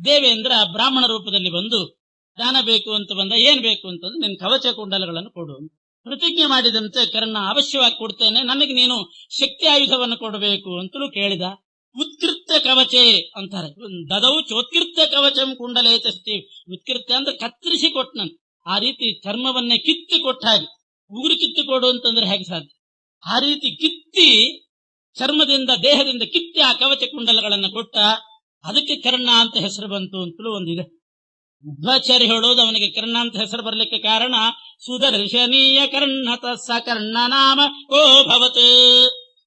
ದೇವೇಂದ್ರ ಬ್ರಾಹ್ಮಣ ರೂಪದಲ್ಲಿ ಬಂದು ದಾನ ಬೇಕು ಅಂತ ಬಂದ. ಏನ್ ಬೇಕು ಅಂತಂದ್ರೆ ನಿನ್ ಕವಚ ಕುಂಡಲಗಳನ್ನು ಕೊಡು. ಪ್ರತಿಜ್ಞೆ ಮಾಡಿದಂತೆ ಕರ್ಣ ಅವಶ್ಯವಾಗಿ ಕೊಡ್ತೇನೆ, ನನಗೆ ನೀನು ಶಕ್ತಿ ಆಯುಧವನ್ನು ಕೊಡಬೇಕು ಅಂತಲೂ ಕೇಳಿದ. ಉತ್ಕೃತ್ಯ ಕವಚೆ ಅಂತಾರೆ. ದದೌ ಚೋತ್ಕೃತ್ಯ ಕವಚಂ ಕುಂಡಲೇ ಚಸ್ತಿ. ಉತ್ಕೃತ್ಯ ಅಂದ್ರೆ ಕತ್ತರಿಸಿ ಕೊಟ್ಟನಂತೆ. ಆ ರೀತಿ ಚರ್ಮವನ್ನೇ ಕಿತ್ತಿ ಕೊಟ್ಟ ಹಾಗೆ. ಉಗುರು ಕಿತ್ತಿ ಕೊಡು ಅಂತಂದ್ರೆ ಹೇಗೆ ಸಾಧ್ಯ? ಆ ರೀತಿ ಕಿತ್ತಿ ಚರ್ಮದಿಂದ ದೇಹದಿಂದ ಕಿತ್ತಿ ಆ ಕವಚ ಕುಂಡಲಗಳನ್ನು ಕೊಟ್ಟ. ಅದಕ್ಕೆ ಕರ್ಣ ಅಂತ ಹೆಸರು ಬಂತು ಅಂತಲೂ ಒಂದಿದೆ. ಮಧ್ವಾಚಾರ್ಯ ಹೇಳೋದು ಅವನಿಗೆ ಕರ್ಣ ಅಂತ ಹೆಸರು ಬರಲಿಕ್ಕೆ ಕಾರಣ ಸುದರ್ಶನೀಯ ಕರ್ಣತಃ ಸ ಕರ್ಣ ನಾಮ ಕೋ ಭವತ್.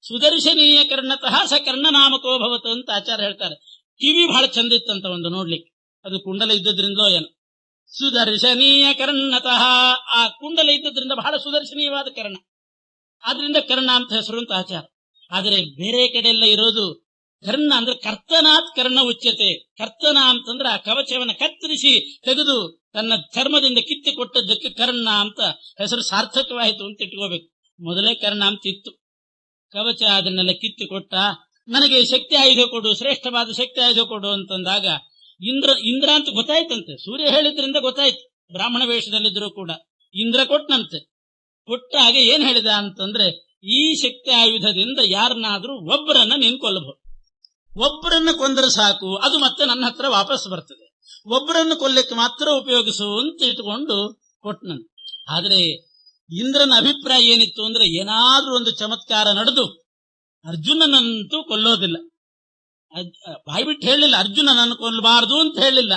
ಸುದರ್ಶನೀಯ ಕರ್ಣತಃ ಸ ಕರ್ಣ ನಾಮ ಕೋ ಭವತ್ ಅಂತ ಆಚಾರ್ಯ ಹೇಳ್ತಾರೆ. ಕಿವಿ ಬಹಳ ಚಂದ ಇತ್ತಂತ ಒಂದು ನೋಡ್ಲಿಕ್ಕೆ, ಅದು ಕುಂಡಲ ಇದ್ದದ್ರಿಂದಲೋ ಏನು. ಸುದರ್ಶನೀಯ ಕರ್ಣತಃ, ಆ ಕುಂಡಲ ಇದ್ದದ್ರಿಂದ ಬಹಳ ಸುದರ್ಶನೀಯವಾದ ಕರ್ಣ, ಆದ್ರಿಂದ ಕರ್ಣ ಅಂತ ಹೆಸರು ಅಂತ ಆಚಾರ. ಆದರೆ ಬೇರೆ ಕಡೆ ಎಲ್ಲ ಇರೋದು ಕರ್ಣ ಅಂದ್ರೆ ಕರ್ತನಾತ್ ಕರ್ಣ ಉಚ್ಯತೆ. ಕರ್ತನ ಅಂತಂದ್ರೆ ಆ ಕವಚವನ್ನು ಕತ್ತರಿಸಿ ತೆಗೆದು ತನ್ನ ಚರ್ಮದಿಂದ ಕಿತ್ತಿ ಕೊಟ್ಟದ್ದಕ್ಕೆ ಕರ್ಣ ಅಂತ ಹೆಸರು ಸಾರ್ಥಕವಾಯಿತು ಅಂತ ಇಟ್ಕೋಬೇಕು. ಮೊದಲೇ ಕರ್ಣ ಅಂತ ಇತ್ತು. ಕವಚ ಅದನ್ನೆಲ್ಲ ಕಿತ್ತಿ ಕೊಟ್ಟ. ನನಗೆ ಶಕ್ತಿ ಆಯುಧ ಕೊಡು, ಶ್ರೇಷ್ಠವಾದ ಶಕ್ತಿ ಆಯುಧ ಕೊಡು ಅಂತಂದಾಗ ಇಂದ್ರ ಅಂತ ಗೊತ್ತಾಯ್ತಂತೆ. ಸೂರ್ಯ ಹೇಳಿದ್ರಿಂದ ಗೊತ್ತಾಯ್ತು, ಬ್ರಾಹ್ಮಣ ವೇಷದಲ್ಲಿದ್ರು ಕೂಡ. ಇಂದ್ರ ಕೊಟ್ಟನಂತೆ. ಕೊಟ್ಟ ಹಾಗೆ ಏನ್ ಹೇಳಿದ ಅಂತಂದ್ರೆ, ಈ ಶಕ್ತಿ ಆಯುಧದಿಂದ ಯಾರನ್ನಾದ್ರೂ ಒಬ್ಬರನ್ನ ನೀನ್ ಕೊಲ್ಲಬಹುದು. ಒಬ್ಬರನ್ನ ಕೊಂದರೆ ಸಾಕು, ಅದು ಮತ್ತೆ ನನ್ನ ಹತ್ರ ವಾಪಸ್ ಬರ್ತದೆ. ಒಬ್ಬರನ್ನು ಕೊಲ್ಲಕ್ಕೆ ಮಾತ್ರ ಉಪಯೋಗಿಸು ಅಂತ ಇಟ್ಕೊಂಡು ಕೊಟ್ಟನಂತೆ. ಆದ್ರೆ ಇಂದ್ರನ ಅಭಿಪ್ರಾಯ ಏನಿತ್ತು ಅಂದ್ರೆ, ಏನಾದ್ರೂ ಒಂದು ಚಮತ್ಕಾರ ನಡೆದು ಅರ್ಜುನನಂತೂ ಕೊಲ್ಲೋದಿಲ್ಲ. ಬಾಯ್ಬಿಟ್ಟು ಹೇಳಿಲ್ಲ ಅರ್ಜುನನನ್ನು ಕೊಲ್ಲಬಾರದು ಅಂತ ಹೇಳಿಲ್ಲ.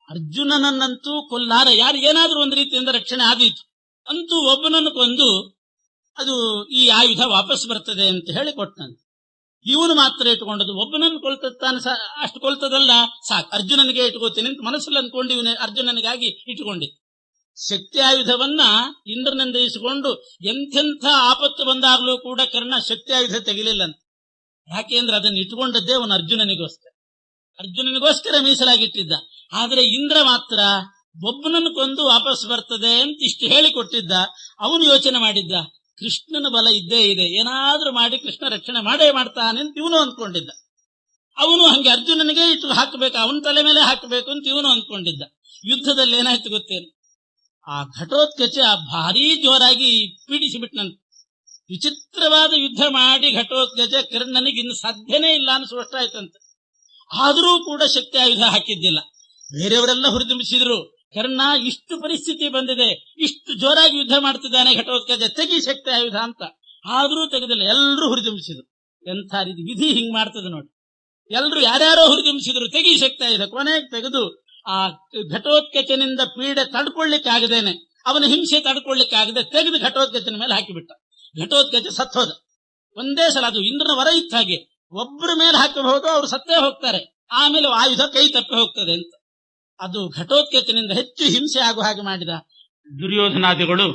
ಅರ್ಜುನನನ್ನಂತೂ ಕೊಲ್ಲಾರ, ಯಾರಿಗೇನಾದ್ರೂ ಒಂದು ರೀತಿಯಿಂದ ರಕ್ಷಣೆ ಆದೀತು. ಅಂತೂ ಒಬ್ಬನನ್ನು ಕೊಂದು ಅದು ಈ ಆಯುಧ ವಾಪಸ್ ಬರ್ತದೆ ಅಂತ ಹೇಳಿ ಕೊಟ್ಟನಂತೆ. ಇವನು ಮಾತ್ರ ಇಟ್ಕೊಂಡದ್ದು, ಒಬ್ಬನನ್ನು ಕೊಲ್ತಾನೆ, ಅಷ್ಟು ಕೊಲ್ತದಲ್ಲ ಸಾಕು, ಅರ್ಜುನನಿಗೆ ಇಟ್ಕೋತೀನಿ ಅಂತ ಮನಸ್ಸಲ್ಲಿ ಅನ್ಕೊಂಡು ಇವನು ಅರ್ಜುನನಿಗಾಗಿ ಇಟ್ಟುಕೊಂಡಿದ್ದು. ಶಕ್ತಿ ಆಯುಧವನ್ನ ಇಂದ್ರನಿಂದ ಇಸಿಕೊಂಡು ಎಂಥೆಂಥ ಆಪತ್ತು ಬಂದಾಗಲೂ ಕೂಡ ಕರ್ಣ ಶಕ್ತಿ ಆಯುಧ ತೆಗಿಲಿಲ್ಲ ಅಂತ. ಯಾಕೆಂದ್ರೆ ಅದನ್ನು ಇಟ್ಟುಕೊಂಡದ್ದೇ ಅವನು ಅರ್ಜುನನಿಗೋಸ್ಕರ ಮೀಸಲಾಗಿಟ್ಟಿದ್ದ. ಆದ್ರೆ ಇಂದ್ರ ಮಾತ್ರ ಒಬ್ಬನನ್ನು ಕೊಂದು ವಾಪಸ್ ಬರ್ತದೆ ಅಂತ ಇಷ್ಟು ಹೇಳಿಕೊಟ್ಟಿದ್ದ. ಅವನು ಯೋಚನೆ ಮಾಡಿದ್ದ, ಕೃಷ್ಣನ ಬಲ ಇದ್ದೇ ಇದೆ, ಏನಾದ್ರೂ ಮಾಡಿ ಕೃಷ್ಣ ರಕ್ಷಣೆ ಮಾಡೇ ಮಾಡ್ತಾನೆ ಅಂತ ಇವನು ಅಂದ್ಕೊಂಡಿದ್ದ. ಅವನು ಹಂಗೆ ಅರ್ಜುನನಿಗೆ ಇಟ್ಟು ಹಾಕಬೇಕು, ಅವನ ತಲೆ ಮೇಲೆ ಹಾಕಬೇಕು ಅಂತ ಇವನು ಅಂದ್ಕೊಂಡಿದ್ದ. ಯುದ್ಧದಲ್ಲಿ ಏನಾಯ್ತು ಗೊತ್ತೇನು, ಆ ಘಟೋತ್ಕಚ ಭಾರೀ ಜೋರಾಗಿ ಪೀಡಿಸಿಬಿಟ್ನಂತೆ. ವಿಚಿತ್ರವಾದ ಯುದ್ಧ ಮಾಡಿ ಘಟೋತ್ಕಚ ಕರ್ಣನಿಗೆ ಇನ್ನು ಸಾಧ್ಯನೇ ಇಲ್ಲ ಅನಿಸುವಷ್ಟಾಯ್ತಂತೆ. ಆದರೂ ಕೂಡ ಶಕ್ತಿ ಆಯುಧ ಹಾಕಿದ್ದಿಲ್ಲ. ಬೇರೆಯವರೆಲ್ಲ ಹುರಿದುಂಬಿಸಿದ್ರು, ಕರ್ಣ ಇಷ್ಟು ಪರಿಸ್ಥಿತಿ ಬಂದಿದೆ, ಇಷ್ಟು ಜೋರಾಗಿ ಯುದ್ಧ ಮಾಡ್ತಿದ್ದಾನೆ ಘಟೋತ್ಕಚ, ತೆಗಿ ಶಕ್ತಿ ಆಯುಧ ಅಂತ. ಆದ್ರೂ ತೆಗೆದಿಲ್ಲ, ಎಲ್ಲರೂ ಹುರಿದುಂಬಿಸಿದ್ರು. ಎಂಥ ರೀತಿ ವಿಧಿ ಹಿಂಗ್ ಮಾಡ್ತದೆ ನೋಡಿ. ಎಲ್ರು ಯಾರ್ಯಾರೋ ಹುರಿದುಂಬಿಸಿದ್ರು, ತೆಗಿ ಶಕ್ತಿ ಆಯುಧ. ಕೊನೆಗೆ ತೆಗೆದು ಆ ಘಟೋತ್ಕಚನಿಂದ ಪೀಡೆ ತಡ್ಕೊಳ್ಳಿಕ್ಕಾಗದೇನೆ, ಅವನ ಹಿಂಸೆ ತಡ್ಕೊಳ್ಳಿಕ್ಕಾಗದೆ ತೆಗೆದು ಘಟೋತ್ಕಚನ ಮೇಲೆ ಹಾಕಿಬಿಟ್ಟ. ಘಟೋತ್ಕಚ ಸತ್ತೋದ ಒಂದೇ ಸಲ. ಅದು ಇಂದ್ರನ ವರ ಇತ್ತ ಹಾಗೆ, ಒಬ್ಬರ ಮೇಲೆ ಹಾಕಬಹುದು, ಅವ್ರು ಸತ್ತೇ ಹೋಗ್ತಾರೆ, ಆಮೇಲೆ ಆಯುಧ ಕೈ ತಪ್ಪಿ ಹೋಗ್ತದೆ ಅಂತ. ಅದು ಘಟೋತ್ಕಚನಿಂದ ಹೆಚ್ಚು ಹಿಂಸೆ ಆಗುವ ಹಾಗೆ ಮಾಡಿದ. ದುರ್ಯೋಧನಾದಿಗಳು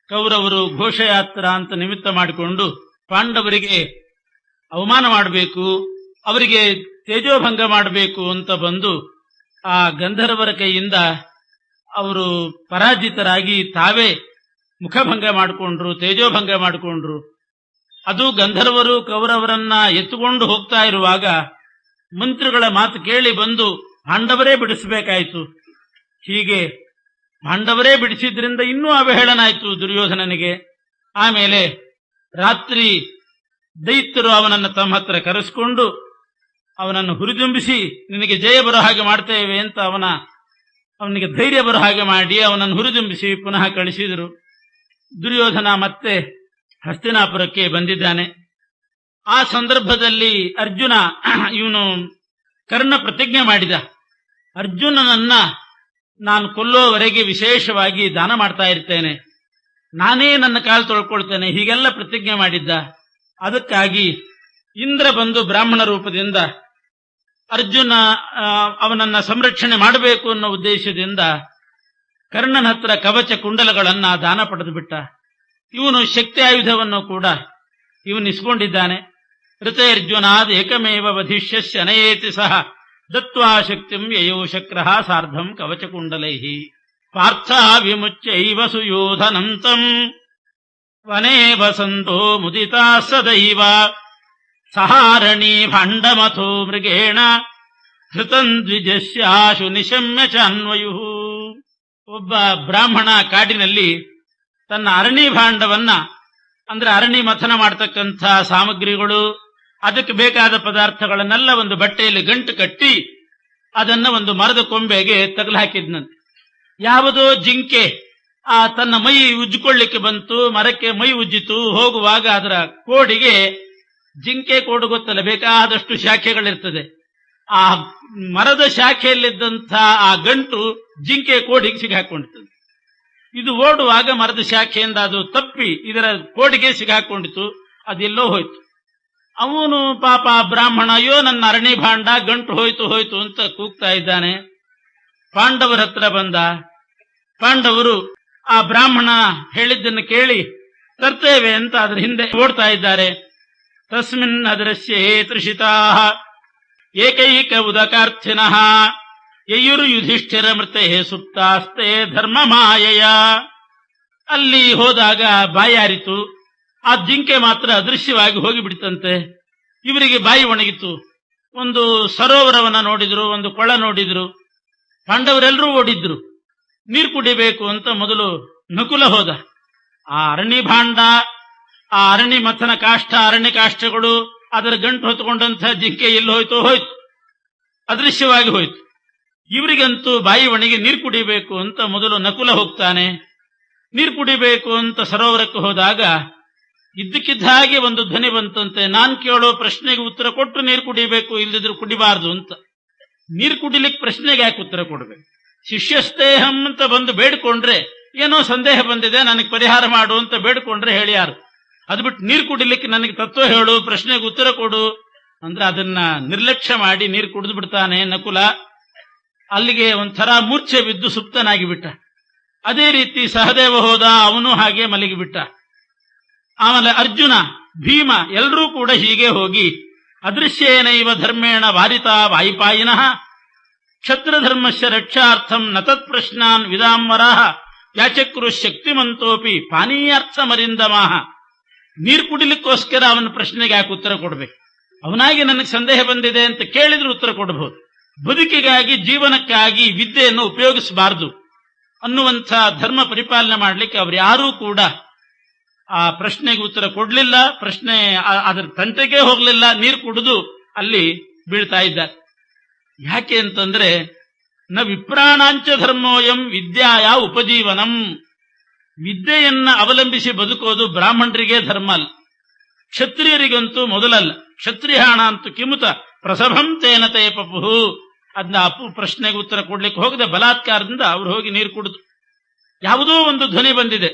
ಕೌರವರು ಘೋಷಯಾತ್ರ ಅಂತ ನಿಮಿತ್ತ ಮಾಡಿಕೊಂಡು ಪಾಂಡವರಿಗೆ ಅವಮಾನ ಮಾಡಬೇಕು, ಅವರಿಗೆ ತೇಜೋಭಂಗ ಮಾಡಬೇಕು ಅಂತ ಬಂದು ಆ ಗಂಧರ್ವರ ಕೈಯಿಂದ ಅವರು ಪರಾಜಿತರಾಗಿ ತಾವೇ ಮುಖಭಂಗ ಮಾಡಿಕೊಂಡ್ರು, ತೇಜೋಭಂಗ ಮಾಡಿಕೊಂಡ್ರು. ಅದು ಗಂಧರ್ವರು ಕೌರವರನ್ನ ಎತ್ತುಕೊಂಡು ಹೋಗ್ತಾ ಇರುವಾಗ ಮಂತ್ರಿಗಳ ಮಾತು ಕೇಳಿ ಬಂದು ಪಾಂಡವರೇ ಬಿಡಿಸಬೇಕಾಯಿತು. ಹೀಗೆ ಪಾಂಡವರೇ ಬಿಡಿಸಿದ್ರಿಂದ ಇನ್ನೂ ಅವಹೇಳನಾಯಿತು ದುರ್ಯೋಧನನಿಗೆ. ಆಮೇಲೆ ರಾತ್ರಿ ದೈತ್ಯರು ಅವನನ್ನು ತಮ್ಮ ಹತ್ರ ಕರೆಸಿಕೊಂಡು ಅವನನ್ನು ಹುರಿದುಂಬಿಸಿ ನಿನಗೆ ಜಯ ಬರೋ ಹಾಗೆ ಮಾಡ್ತೇವೆ ಅಂತ ಅವನಿಗೆ ಧೈರ್ಯ ಬರೋ ಹಾಗೆ ಮಾಡಿ ಅವನನ್ನು ಹುರಿದುಂಬಿಸಿ ಪುನಃ ಕಳಿಸಿದರು. ದುರ್ಯೋಧನ ಮತ್ತೆ ಹಸ್ತಿನಾಪುರಕ್ಕೆ ಬಂದಿದ್ದಾನೆ. ಆ ಸಂದರ್ಭದಲ್ಲಿ ಅರ್ಜುನ ಇವನು ಕರ್ಣ ಪ್ರತಿಜ್ಞೆ ಮಾಡಿದ, ಅರ್ಜುನನನ್ನ ನಾನು ಕೊಲ್ಲೋವರೆಗೆ ವಿಶೇಷವಾಗಿ ದಾನ ಮಾಡ್ತಾ ಇರ್ತೇನೆ, ನಾನೇ ನನ್ನ ಕಾಲು ತೊಳ್ಕೊಳ್ತೇನೆ, ಹೀಗೆಲ್ಲ ಪ್ರತಿಜ್ಞೆ ಮಾಡಿದ್ದ. ಅದಕ್ಕಾಗಿ ಇಂದ್ರ ಬಂದು ಬ್ರಾಹ್ಮಣ ರೂಪದಿಂದ ಅರ್ಜುನ ಅವನನ್ನ ಸಂರಕ್ಷಣೆ ಮಾಡಬೇಕು ಅನ್ನೋ ಉದ್ದೇಶದಿಂದ ಕರ್ಣನ ಹತ್ರ ಕವಚ ಕುಂಡಲಗಳನ್ನ ದಾನ ಪಡೆದು ಬಿಟ್ಟ. ಇವನು ಶಕ್ತಿ ಆಯುಧವನ್ನು ಕೂಡ ಇವನು ಇಸ್ಕೊಂಡಿದ್ದಾನೆ. ಋತೈರ್ಜುನಾದ್ ಏಕಮೇವ ವಧಿಷ್ಯಸ್ಯ ಅನಯೇತಿ ಸಹ ದತ್ವಾ ಶಕ್ತಿಂ ಯಯೌ ಶಕ್ರಃ ಸಾರ್ಧಂ ಕವಚ ಕುಂಡಲೈಃ ಪಾರ್ಥ ವಿಮುಚ್ಯೈವ ಸುಯೋಧನಂತಂ ವನೇ ವಸಂತೋ ಮುದಿತಾ ಸದೈವ ಸಹಾರಣಿ ಭಾಂಡಮಥೋ ಮೃಗೇಣ ಹೃತಂ ದ್ವಿಜಸ್ಯಾಶು ನಿಶಮ್ಯ ಚಾನ್ವಯು. ಒಬ್ಬ ಬ್ರಾಹ್ಮಣ ಕಾಡಿನಲ್ಲಿ ತನ್ನ ಅರಣಿ ಭಾಂಡವನ್ನ, ಅಂದ್ರೆ ಅರಣಿ ಮಥನ ಮಾಡತಕ್ಕಂಥ ಸಾಮಗ್ರಿಗಳು, ಅದಕ್ಕೆ ಬೇಕಾದ ಪದಾರ್ಥಗಳನ್ನೆಲ್ಲ ಒಂದು ಬಟ್ಟೆಯಲ್ಲಿ ಗಂಟು ಕಟ್ಟಿ ಅದನ್ನ ಒಂದು ಮರದ ಕೊಂಬೆಗೆ ತಗಲು ಹಾಕಿದ್ನಂತೆ. ಯಾವುದೋ ಜಿಂಕೆ ತನ್ನ ಮೈ ಉಜ್ಜಿಕೊಳ್ಳಿಕ್ಕೆ ಬಂತು, ಮರಕ್ಕೆ ಮೈ ಉಜ್ಜಿತು. ಹೋಗುವಾಗ ಅದರ ಕೋಡಿಗೆ, ಜಿಂಕೆ ಕೋಡು ಗೊತ್ತಲ್ಲ, ಬೇಕಾದಷ್ಟು ಶಾಖೆಗಳಿರ್ತದೆ, ಆ ಮರದ ಶಾಖೆಯಲ್ಲಿದ್ದಂಥ ಆ ಗಂಟು ಜಿಂಕೆ ಕೋಡಿಗೆ ಸಿಗಾಕೊಂಡಿರ್ತದೆ. ಇದು ಓಡುವಾಗ ಮರದ ಶಾಖೆಯಿಂದ ಅದು ತಪ್ಪಿ ಇದರ ಕೋಡಿಗೆ ಸಿಗಾಕೊಂಡಿತು, ಅದೆಲ್ಲೋ ಹೋಯ್ತು. ಅವನು ಪಾಪ ಬ್ರಾಹ್ಮಣ, ಅಯ್ಯೋ ನನ್ನ ಅರಣಿ ಭಾಂಡ ಗಂಟು ಹೋಯ್ತು ಹೋಯ್ತು ಅಂತ ಕೂಗ್ತಾ ಇದ್ದಾನೆ. ಪಾಂಡವರ ಹತ್ರ ಬಂದ. ಪಾಂಡವರು ಆ ಬ್ರಾಹ್ಮಣ ಹೇಳಿದ್ದನ್ನು ಕೇಳಿ ತರ್ತೇವೆ ಅಂತ ಅದ್ರ ಹಿಂದೆ ಓಡ್ತಾ ಇದ್ದಾರೆ. ತಸ್ಮಿನ್ ಅದೃಶ್ಯೇ ತೃಷಿತಾ ಏಕೈಕ ಉದಕಾರ್ಥಿನಃ ಯಯುರು ಯುಧಿಷ್ಠಿರ ಮೃತೆ ಸುಪ್ತಾಸ್ತೆ ಧರ್ಮ ಮಾಯಯ. ಅಲ್ಲಿ ಹೋದಾಗ ಬಾಯಾರಿತು. ಆ ಜಿಂಕೆ ಮಾತ್ರ ಅದೃಶ್ಯವಾಗಿ ಹೋಗಿಬಿಡ್ತಂತೆ. ಇವರಿಗೆ ಬಾಯಿ ಒಣಗಿತು. ಒಂದು ಸರೋವರವನ್ನ ನೋಡಿದ್ರು, ಒಂದು ಕೊಳ ನೋಡಿದ್ರು. ಪಾಂಡವರೆಲ್ಲರೂ ಓಡಿದ್ರು. ನೀರು ಕುಡಿಬೇಕು ಅಂತ ಮೊದಲು ನಕುಲ ಹೋದ. ಆ ಅರಣಿ ಭಾಂಡ, ಆ ಅರಣಿ ಮಥನ ಕಾಷ್ಠ, ಅರಣಿ ಕಾಷ್ಠಗಳು, ಅದರ ಗಂಟು ಹೊತ್ತುಕೊಂಡಂಥ ಜಿಂಕೆ ಎಲ್ಲಿ ಹೋಯ್ತೋ ಹೋಯ್ತು, ಅದೃಶ್ಯವಾಗಿ ಹೋಯ್ತು. ಇವರಿಗಂತೂ ಬಾಯಿ ಒಣಗಿ ನೀರು ಕುಡಿಬೇಕು ಅಂತ ಮೊದಲು ನಕುಲ ಹೋಗ್ತಾನೆ. ನೀರು ಕುಡಿಬೇಕು ಅಂತ ಸರೋವರಕ್ಕೆ ಹೋದಾಗ ಇದ್ದಕ್ಕಿದ್ದ ಹಾಗೆ ಒಂದು ಧ್ವನಿ ಬಂತಂತೆ, ನಾನ್ ಕೇಳೋ ಪ್ರಶ್ನೆಗೆ ಉತ್ತರ ಕೊಟ್ಟು ನೀರು ಕುಡಿಬೇಕು, ಇಲ್ಲದಿದ್ರು ಕುಡಿಬಾರ್ದು ಅಂತ. ನೀರು ಕುಡಿಲಿಕ್ಕೆ ಪ್ರಶ್ನೆಗೆ ಯಾಕೆ ಉತ್ತರ ಕೊಡ್ಬೇಕು? ಶಿಷ್ಯಸ್ತೇಹಂ ಅಂತ ಬಂದು ಬೇಡ್ಕೊಂಡ್ರೆ, ಏನೋ ಸಂದೇಹ ಬಂದಿದೆ ನನಗೆ ಪರಿಹಾರ ಮಾಡು ಅಂತ ಬೇಡ್ಕೊಂಡ್ರೆ ಹೇಳಿ ಯಾರು? ಅದು ಬಿಟ್ಟು ನೀರು ಕುಡಿಲಿಕ್ಕೆ ನನಗೆ ತತ್ವ ಹೇಳು, ಪ್ರಶ್ನೆಗೆ ಉತ್ತರ ಕೊಡು ಅಂದ್ರೆ ಅದನ್ನ ನಿರ್ಲಕ್ಷ್ಯ ಮಾಡಿ ನೀರು ಕುಡಿದು ಬಿಡ್ತಾನೆ ನಕುಲ. ಅಲ್ಲಿಗೆ ಒಂಥರ ಮೂರ್ಛೆ ಬಿದ್ದು ಸುಪ್ತನಾಗಿ ಬಿಟ್ಟ. ಅದೇ ರೀತಿ ಸಹದೇವ ಹೋದ, ಅವನು ಹಾಗೆ ಮಲಗಿಬಿಟ್ಟ. ಆಮೇಲೆ ಅರ್ಜುನ, ಭೀಮ ಎಲ್ಲರೂ ಕೂಡ ಹೀಗೆ ಹೋಗಿ ಅದೃಶ್ಯೇನೈವ ಧರ್ಮೇಣ ವಾರಿತಾ ವಾಯಿಪಾಯಿನಃ ಕ್ಷತ್ರಧರ್ಮಸ್ಯ ರಕ್ಷಾರ್ಥಂ ನತತ್ ಪ್ರಶ್ನಾನ್ ವಿದಾಂಬರಾಹ ಯಾಚಕ್ರು ಶಕ್ತಿಮಂತೋಪಿ ಪಾನೀಯಾರ್ಥಮರಿಂದಮಾಹ. ನೀರು ಕುಡಿಲಿಕ್ಕೋಸ್ಕರ ಅವನ ಪ್ರಶ್ನೆಗೆ ಯಾಕೆ ಉತ್ತರ ಕೊಡ್ಬೇಕು? ಅವನಾಗಿ ನನಗೆ ಸಂದೇಹ ಬಂದಿದೆ ಅಂತ ಕೇಳಿದ್ರೆ ಉತ್ತರ ಕೊಡಬಹುದು. ಬದುಕಿಗಾಗಿ, ಜೀವನಕ್ಕಾಗಿ ವಿದ್ಯೆಯನ್ನು ಉಪಯೋಗಿಸಬಾರದು ಅನ್ನುವಂಥ ಧರ್ಮ ಪರಿಪಾಲನೆ ಮಾಡಲಿಕ್ಕೆ ಅವರು ಯಾರೂ ಕೂಡ ಆ ಪ್ರಶ್ನೆಗೆ ಉತ್ತರ ಕೊಡ್ಲಿಲ್ಲ. ಪ್ರಶ್ನೆ ಅದರ ತಂಟೆಗೆ ಹೋಗ್ಲಿಲ್ಲ. ನೀರು ಕುಡಿದು ಅಲ್ಲಿ ಬೀಳ್ತಾ ಇದ್ದಾರೆ. ಯಾಕೆ ಅಂತಂದ್ರೆ, ನ ವಿಪ್ರಾಣಾಂಚ ಧರ್ಮೋಯಂ ವಿದ್ಯಾಯ ಉಪಜೀವನಂ. ವಿದ್ಯೆಯನ್ನ ಅವಲಂಬಿಸಿ ಬದುಕೋದು ಬ್ರಾಹ್ಮಣರಿಗೆ ಧರ್ಮ ಅಲ್ಲ, ಕ್ಷತ್ರಿಯರಿಗಂತೂ ಮೊದಲಲ್ಲ. ಕ್ಷತ್ರಿಯಾಣ ಅಂತೂ ಕಿಮುತ ಪ್ರಸಭಂ ತೇನ ತೇ ಪಪುಹು. ಅದನ್ನ ಅಪ್ಪು ಪ್ರಶ್ನೆಗೆ ಉತ್ತರ ಕೊಡ್ಲಿಕ್ಕೆ ಹೋಗದೆ ಬಲಾತ್ಕಾರದಿಂದ ಅವ್ರು ಹೋಗಿ ನೀರು ಕುಡಿದು, ಯಾವುದೋ ಒಂದು ಧ್ವನಿ ಬಂದಿದೆ,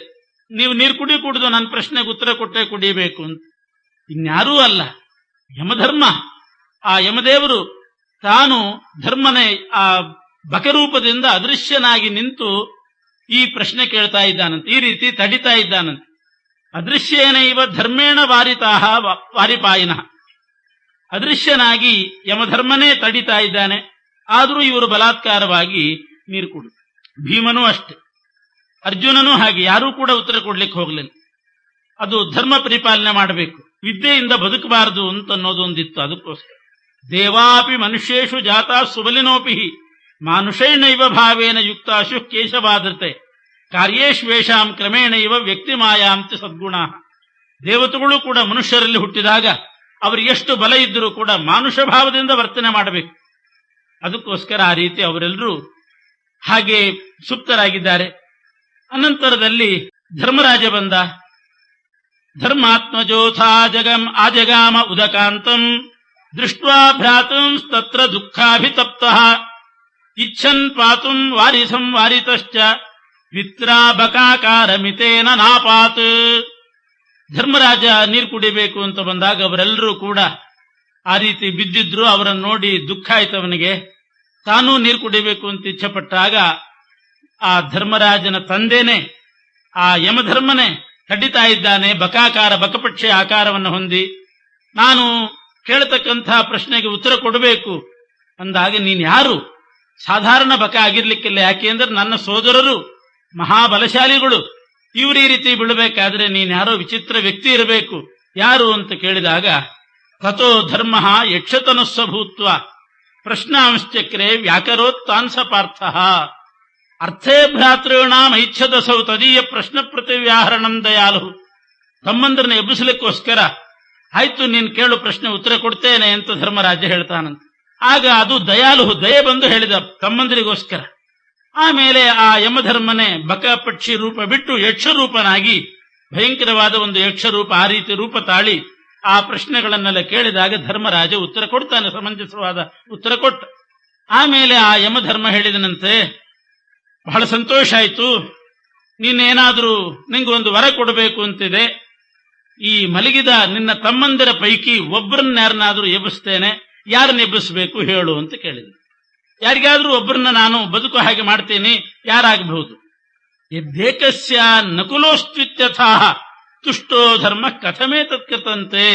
ನೀವು ನೀರು ಕುಡಿದು ನನ್ನ ಪ್ರಶ್ನೆಗೆ ಉತ್ತರ ಕೊಟ್ಟೆ ಕುಡಿಯಬೇಕು ಅಂತ. ಇನ್ಯಾರೂ ಅಲ್ಲ, ಯಮಧರ್ಮ. ಆ ಯಮದೇವರು ತಾನು ಧರ್ಮನೇ ಆ ಬಕರೂಪದಿಂದ ಅದೃಶ್ಯನಾಗಿ ನಿಂತು ಈ ಪ್ರಶ್ನೆ ಕೇಳ್ತಾ ಇದ್ದಾನಂತೆ, ಈ ರೀತಿ ತಡಿತಾ ಇದ್ದಾನಂತೆ. ಅದೃಶ್ಯೇನೈವ ಧರ್ಮೇಣ ವಾರಿತಾಹ ವಾರಿಪಾಯಿನಃ. ಅದೃಶ್ಯನಾಗಿ ಯಮಧರ್ಮನೇ ತಡಿತಾ ಇದ್ದಾನೆ, ಆದರೂ ಇವರು ಬಲಾತ್ಕಾರವಾಗಿ ನೀರು ಕುಡಿದು. ಭೀಮನೂ ಅಷ್ಟೆ, ಅರ್ಜುನನೂ ಹಾಗೆ, ಯಾರೂ ಕೂಡ ಉತ್ತರ ಕೊಡ್ಲಿಕ್ಕೆ ಹೋಗ್ಲಿಲ್ಲ. ಅದು ಧರ್ಮ ಪರಿಪಾಲನೆ ಮಾಡಬೇಕು, ವಿದ್ಯೆಯಿಂದ ಬದುಕಬಾರದು ಅಂತ ಅನ್ನೋದೊಂದಿತ್ತು. ಅದಕ್ಕೋಸ್ಕರ ದೇವಾಪಿ ಮನುಷ್ಯೇಷು ಜಾತಾ ಸುಬಲಿನೋಪಿ ಮಾನುಷೇಣೈವ ಭಾವೇನ ಯುಕ್ತಾಶು ಕೇಶವಾದತೆ ಕಾರ್ಯೇಶ್ವೇಷಾಂ ಕ್ರಮೇಣೈವ ವ್ಯಕ್ತಿ ಮಾಯಾಂತಿ ಸದ್ಗುಣ. ದೇವತೆಗಳು ಕೂಡ ಮನುಷ್ಯರಲ್ಲಿ ಹುಟ್ಟಿದಾಗ ಅವರಿಗೆ ಎಷ್ಟು ಬಲ ಇದ್ದರೂ ಕೂಡ ಮಾನುಷ ಭಾವದಿಂದ ವರ್ತನೆ ಮಾಡಬೇಕು. ಅದಕ್ಕೋಸ್ಕರ ಆ ರೀತಿ ಅವರೆಲ್ಲರೂ ಹಾಗೆ ಸುಪ್ತರಾಗಿದ್ದಾರೆ. ಅನಂತರದಲ್ಲಿ ಧರ್ಮರಾಜ ಬಂದ. ಧರ್ಮಾತ್ಮಜೋಥಾ ಆಜಗಾಮ ಉದಕಾಂತಂ ದೃಷ್ಟ್ವಾ ಭ್ರಾತುಂ ತತ್ರ ದುಃಖಾಭಿತಪ್ತಃ ಇಚ್ಛನ್ ಪಾತುಂ ವಾರಿಸಂ ವಾರಿತಶ್ಚ ಮಿತ್ರಾ ಬಕಾಕಾರಮಿತೇನ ನಾಪಾತ್. ಧರ್ಮರಾಜ ನೀರು ಕುಡಿಬೇಕು ಅಂತ ಬಂದಾಗ ಅವರೆಲ್ಲರೂ ಕೂಡ ಆ ರೀತಿ ಬಿದ್ದಿದ್ರು. ಅವರನ್ನು ನೋಡಿ ದುಃಖ ಆಯ್ತು ಅವನಿಗೆ. ತಾನೂ ನೀರು ಕುಡಿಬೇಕು ಅಂತ ಇಚ್ಛೆಪಟ್ಟಾಗ ಆ ಧರ್ಮರಾಜನ ತಂದೆನೇ, ಆ ಯಮಧರ್ಮನೇ ತಡಿತಾ ಇದ್ದಾನೆ. ಬಕಾಕಾರ, ಬಕಪಕ್ಷೆ ಆಕಾರವನ್ನು ಹೊಂದಿ, ನಾನು ಕೇಳತಕ್ಕಂಥ ಪ್ರಶ್ನೆಗೆ ಉತ್ತರ ಕೊಡಬೇಕು ಅಂದಾಗ, ನೀನು ಯಾರು? ಸಾಧಾರಣ ಬಕ ಆಗಿರ್ಲಿಕ್ಕಿಲ್ಲ. ಯಾಕೆ ಅಂದ್ರೆ ನನ್ನ ಸೋದರರು ಮಹಾಬಲಶಾಲಿಗಳು, ಇವರು ಈ ರೀತಿ ಬೀಳಬೇಕಾದ್ರೆ ನೀನು ಯಾರೋ ವಿಚಿತ್ರ ವ್ಯಕ್ತಿ ಇರಬೇಕು. ಯಾರು ಅಂತ ಕೇಳಿದಾಗ, ತಥೋ ಧರ್ಮ ಯಕ್ಷತನಸ್ಸಭೂತ್ವ ಪ್ರಶ್ನಾಂಶ್ಚಕ್ರೆ ವ್ಯಾಕರೋತ್ತಾನ್ಸ ಪಾರ್ಥ ಅರ್ಥೇ ಭ್ರಾತೃಣಾಂ ಐಚ್ಛದಸೌ ತದೀಯ ಪ್ರಶ್ನ ಪ್ರತಿವ್ಯಾಹರಣಂ ದಯಾಲು. ತಮ್ಮಂದ್ರನ್ನ ಎಬ್ಬಿಸಲಿಕ್ಕೋಸ್ಕರ ಆಯ್ತು ನೀನ್ ಕೇಳು ಪ್ರಶ್ನೆ ಉತ್ತರ ಕೊಡ್ತೇನೆ ಅಂತ ಧರ್ಮರಾಜ ಹೇಳ್ತಾನಂತ. ಆಗ ಅದು ದಯಾಲು ದಯೆ ಬಂದು ಹೇಳಿದ ತಮ್ಮಂದರಿಗೋಸ್ಕರ. ಆಮೇಲೆ ಆ ಯಮಧರ್ಮನೆ ಬಕ ಪಕ್ಷಿ ರೂಪ ಬಿಟ್ಟು ಯಕ್ಷರೂಪನಾಗಿ ಭಯಂಕರವಾದ ಒಂದು ಯಕ್ಷರೂಪ, ಆ ರೀತಿ ರೂಪ ತಾಳಿ ಆ ಪ್ರಶ್ನೆಗಳನ್ನೆಲ್ಲ ಕೇಳಿದಾಗ ಧರ್ಮರಾಜ ಉತ್ತರ ಕೊಡ್ತಾನೆ, ಸಮಂಜಸವಾದ ಉತ್ತರ ಕೊಟ್ಟ. ಆಮೇಲೆ ಆ ಯಮಧರ್ಮ ಹೇಳಿದನಂತೆ, ಬಹಳ ಸಂತೋಷ ಆಯ್ತು, ನೀನೇನಾದ್ರೂ ನಿಂಗೊಂದು ವರ ಕೊಡಬೇಕು ಅಂತಿದೆ. ಈ ಮಲಗಿದ ನಿನ್ನ ತಮ್ಮಂದಿರ ಪೈಕಿ ಒಬ್ಬರನ್ನಾರನ್ನಾದ್ರೂ ಎಬ್ಬಿಸ್ತೇನೆ, ಯಾರನ್ನ ಎಬ್ಬಿಸ್ಬೇಕು ಹೇಳು ಅಂತ ಕೇಳಿದ. ಯಾರಿಗಾದ್ರೂ ಒಬ್ಬರನ್ನ ನಾನು ಬದುಕು ಹಾಗೆ ಮಾಡ್ತೀನಿ, ಯಾರಾಗಬಹುದು? ಎದ್ದೇಕಸ್ಯ ನಕುಲೋಸ್ತ್ವಿತ್ಯಥಾಹ ತುಷ್ಟೋ ಧರ್ಮ ಕಥಮೇ ತತ್ಕೃತಂತೆ.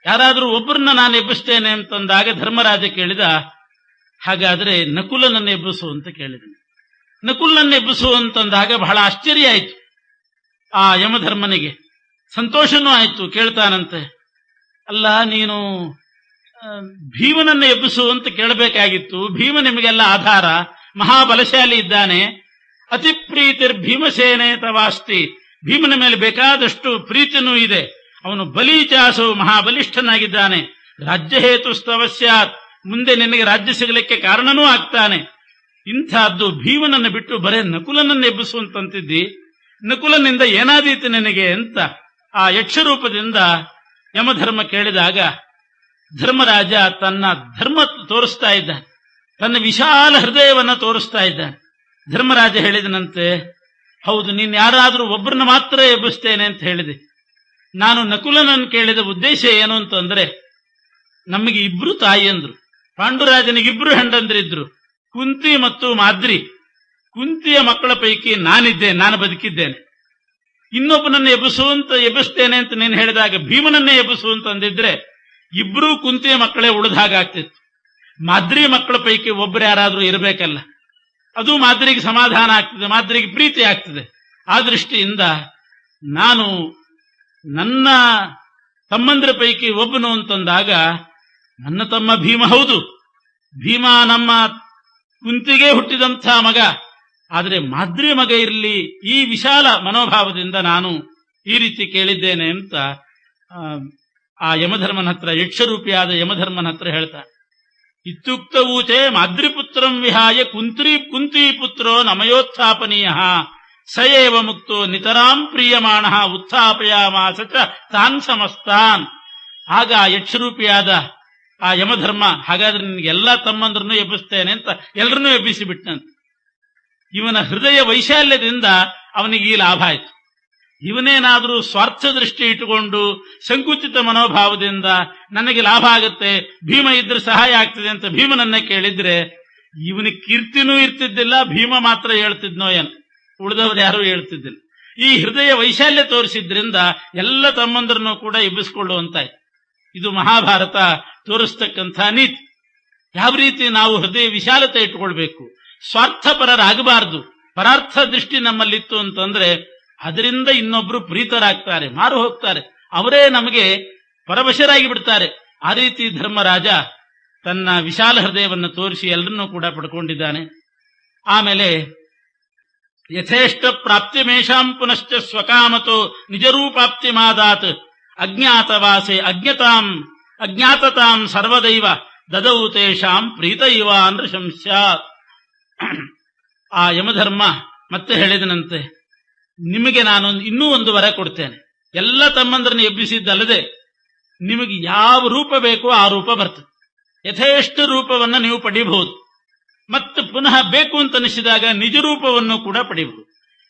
ಯಾರಾದ್ರೂ ಒಬ್ಬರನ್ನ ನಾನು ಎಬ್ಬಿಸ್ತೇನೆ ಅಂತಂದಾಗ ಧರ್ಮರಾಜ ಕೇಳಿದ, ಹಾಗಾದ್ರೆ ನಕುಲನನ್ನು ಎಬ್ಬಿಸು ಅಂತ ಕೇಳಿದ. ನಕುಲನನ್ನು ಎಬ್ಬಿಸು ಅಂತಂದಾಗ ಬಹಳ ಆಶ್ಚರ್ಯ ಆಯ್ತು ಆ ಯಮಧರ್ಮನಿಗೆ, ಸಂತೋಷನೂ ಆಯ್ತು. ಕೇಳ್ತಾನಂತೆ, ಅಲ್ಲ ನೀನು ಭೀಮನನ್ನು ಎಬ್ಬಿಸು ಅಂತ ಕೇಳಬೇಕಾಗಿತ್ತು. ಭೀಮ ನಿಮಗೆಲ್ಲ ಆಧಾರ, ಮಹಾಬಲಶಾಲಿ ಇದ್ದಾನೆ. ಅತಿ ಪ್ರೀತಿರ್ ಭೀಮಸೇನೆ ತವಾಸ್ತಿ, ಭೀಮನ ಮೇಲೆ ಬೇಕಾದಷ್ಟು ಪ್ರೀತಿನೂ ಇದೆ. ಅವನು ಬಲೀಚಾಸು, ಮಹಾಬಲಿಷ್ಠನಾಗಿದ್ದಾನೆ. ರಾಜ್ಯ ಹೇತುಸ್ತವಸ್ಯಾತ್, ಮುಂದೆ ನಿನಗೆ ರಾಜ್ಯ ಸಿಗಲಿಕ್ಕೆ ಕಾರಣನೂ ಆಗ್ತಾನೆ. ಇಂಥದ್ದು ಭೀಮನನ್ನು ಬಿಟ್ಟು ಬರೇ ನಕುಲನನ್ನು ಎಬ್ಬಿಸುವಂತಿದ್ದಿ, ನಕುಲನಿಂದ ಏನಾದೀತು ನಿನಗೆ ಅಂತ ಆ ಯಕ್ಷರೂಪದಿಂದ ಯಮಧರ್ಮ ಕೇಳಿದಾಗ ಧರ್ಮರಾಜ ತನ್ನ ಧರ್ಮ ತೋರಿಸ್ತಾ ಇದ್ದಾನೆ, ತನ್ನ ವಿಶಾಲ ಹೃದಯವನ್ನ ತೋರಿಸ್ತಾ ಇದ್ದಾನೆ. ಧರ್ಮರಾಜ ಹೇಳಿದನಂತೆ, ಹೌದು, ನೀನ್ ಯಾರಾದ್ರೂ ಒಬ್ಬರನ್ನ ಮಾತ್ರ ಎಬ್ಬಿಸ್ತೇನೆ ಅಂತ ಹೇಳಿದೆ. ನಾನು ನಕುಲನನ್ನು ಕೇಳಿದ ಉದ್ದೇಶ ಏನು ಅಂತಂದ್ರೆ, ನಮಗೆ ಇಬ್ರು ತಾಯಿಯಂದ್ರು, ಪಾಂಡುರಾಜನಿಗಿಬ್ರು ಹೆಂಡಂದ್ರಿದ್ರು, ಕುಂತಿ ಮತ್ತು ಮಾದ್ರಿ. ಕುಂತಿಯ ಮಕ್ಕಳ ಪೈಕಿ ನಾನು ಬದುಕಿದ್ದೇನೆ. ಇನ್ನೊಬ್ಬನನ್ನು ಎಬ್ಬಿಸ್ತೇನೆ ಅಂತ ನೀನು ಹೇಳಿದಾಗ ಭೀಮನನ್ನೇ ಎಬ್ಬಿಸು ಅಂತ ಅಂದಿದ್ರೆ ಇಬ್ರು ಕುಂತಿಯ ಮಕ್ಕಳೇ ಉಳಿದ ಹಾಗಾಗ್ತಿತ್ತು. ಮಾದ್ರಿ ಮಕ್ಕಳ ಪೈಕಿ ಒಬ್ಬರು ಯಾರಾದ್ರೂ ಇರಬೇಕಲ್ಲ, ಅದು ಮಾದ್ರಿಗೆ ಸಮಾಧಾನ ಆಗ್ತದೆ, ಮಾದ್ರಿಗೆ ಪ್ರೀತಿ ಆಗ್ತದೆ. ಆ ದೃಷ್ಟಿಯಿಂದ ನಾನು ನನ್ನ ತಮ್ಮಂದ್ರ ಪೈಕಿ ಒಬ್ಬನು ಅಂತಂದಾಗ ನನ್ನ ತಮ್ಮ ಭೀಮ ಹೌದು, ಭೀಮ ನಮ್ಮ ಕುಂತಿಗೆ ಹುಟ್ಟಿದಂಥ ಮಗ, ಆದರೆ ಮಾದ್ರಿ ಮಗ ಇರಲಿ, ಈ ವಿಶಾಲ ಮನೋಭಾವದಿಂದ ನಾನು ಈ ರೀತಿ ಕೇಳಿದ್ದೇನೆ ಅಂತ ಆ ಯಮಧರ್ಮನ ಹತ್ರ, ಯಕ್ಷರೂಪಿಯಾದ ಯಮಧರ್ಮನ ಹತ್ರ ಹೇಳ್ತಾನೆ. ಇತ್ಯುಕ್ತ ಊಚೆ ಮಾದ್ರಿಪುತ್ರಂ ವಿಹಾಯ ಕುಂತಿ ಪುತ್ರೋ ನಮಯೋತ್ಥಾಪನೀಯ ಸಯೇವ ಮುಕ್ತೋ ನಿತರಾಂ ಪ್ರೀಯಮಾಣ ಉತ್ಥಾಪಯಾಮಾಸ ಚ ತಾನ್ ಸಮಸ್ತಾನ್. ಆಗ ಯಕ್ಷರೂಪಿಯಾದ ಆ ಯಮಧರ್ಮ, ಹಾಗಾದ್ರೆ ನಿನ್ಗೆಲ್ಲಾ ತಮ್ಮಂದ್ರನ್ನು ಎಬ್ಬಿಸ್ತೇನೆ ಅಂತ ಎಲ್ಲರನ್ನೂ ಎಬ್ಬಿಸಿಬಿಟ್ಟಂತೆ. ಇವನ ಹೃದಯ ವೈಶಾಲ್ಯದಿಂದ ಅವನಿಗೆ ಈ ಲಾಭ ಆಯ್ತು. ಇವನೇನಾದ್ರೂ ಸ್ವಾರ್ಥ ದೃಷ್ಟಿ ಇಟ್ಟುಕೊಂಡು ಸಂಕುಚಿತ ಮನೋಭಾವದಿಂದ ನನಗೆ ಲಾಭ ಆಗುತ್ತೆ, ಭೀಮ ಇದ್ರೆ ಸಹಾಯ ಆಗ್ತದೆ ಅಂತ ಭೀಮನನ್ನ ಕೇಳಿದ್ರೆ ಇವನಿಗೆ ಕೀರ್ತಿನೂ ಇರ್ತಿದ್ದಿಲ್ಲ, ಭೀಮ ಮಾತ್ರ ಹೇಳ್ತಿದ್ನೋ ಏನು, ಉಳಿದವರು ಯಾರೂ ಹೇಳ್ತಿದ್ದಿಲ್ಲ. ಈ ಹೃದಯ ವೈಶಾಲ್ಯ ತೋರಿಸಿದ್ರಿಂದ ಎಲ್ಲ ತಮ್ಮಂದ್ರನ್ನು ಕೂಡ ಎಬ್ಬಿಸಿಕೊಳ್ಳುವಂತಾಯ್ತು. ಇದು ಮಹಾಭಾರತ ತೋರಿಸ್ತಕ್ಕಂಥ ನೀತಿ. ಯಾವ ರೀತಿ ನಾವು ಹೃದಯ ವಿಶಾಲತೆ ಇಟ್ಟುಕೊಳ್ಬೇಕು, ಸ್ವಾರ್ಥಪರರಾಗಬಾರದು. ಪರಾರ್ಥ ದೃಷ್ಟಿ ನಮ್ಮಲ್ಲಿತ್ತು ಅಂತಂದ್ರೆ ಅದರಿಂದ ಇನ್ನೊಬ್ರು ಪ್ರೀತರಾಗ್ತಾರೆ, ಮಾರು ಹೋಗ್ತಾರೆ, ಅವರೇ ನಮಗೆ ಪರವಶರಾಗಿ ಬಿಡ್ತಾರೆ. ಆ ರೀತಿ ಧರ್ಮರಾಜ ತನ್ನ ವಿಶಾಲ ಹೃದಯವನ್ನು ತೋರಿಸಿ ಎಲ್ಲರನ್ನೂ ಕೂಡ ಪಡ್ಕೊಂಡಿದ್ದಾನೆ. ಆಮೇಲೆ ಯಥೇಷ್ಟ ಪ್ರಾಪ್ತಿಮೇಷಾಂ ಪುನಶ್ಚ ಸ್ವಕಾಮತೋ ನಿಜರೂಪಾಪ್ತಿ ಮಾದಾತ್ ಅಜ್ಞಾತವಾಸೆ ಅಜ್ಞಾತತಾಂ ಸರ್ವದೈವ ದದೌ ತೇಷಾಂ ಪ್ರೀತ ಇವ ಅಂದ್ರೆ ಶಂಸ್ಯಾತ್. ಆ ಯಮಧರ್ಮ ಮತ್ತೆ ಹೇಳಿದನಂತೆ, ನಿಮಗೆ ನಾನು ಇನ್ನೂ ಒಂದು ವರ ಕೊಡ್ತೇನೆ. ಎಲ್ಲ ತಮ್ಮಂದ್ರನ್ನು ಎಬ್ಬಿಸಿದ್ದಲ್ಲದೆ ನಿಮಗೆ ಯಾವ ರೂಪ ಬೇಕೋ ಆ ರೂಪ ಬರ್ತದೆ. ಯಥೇಷ್ಟ ರೂಪವನ್ನು ನೀವು ಪಡಿಬಹುದು. ಮತ್ತು ಪುನಃ ಬೇಕು ಅಂತ ಅನಿಸಿದಾಗ ನಿಜ ರೂಪವನ್ನು ಕೂಡ ಪಡಿಬಹುದು.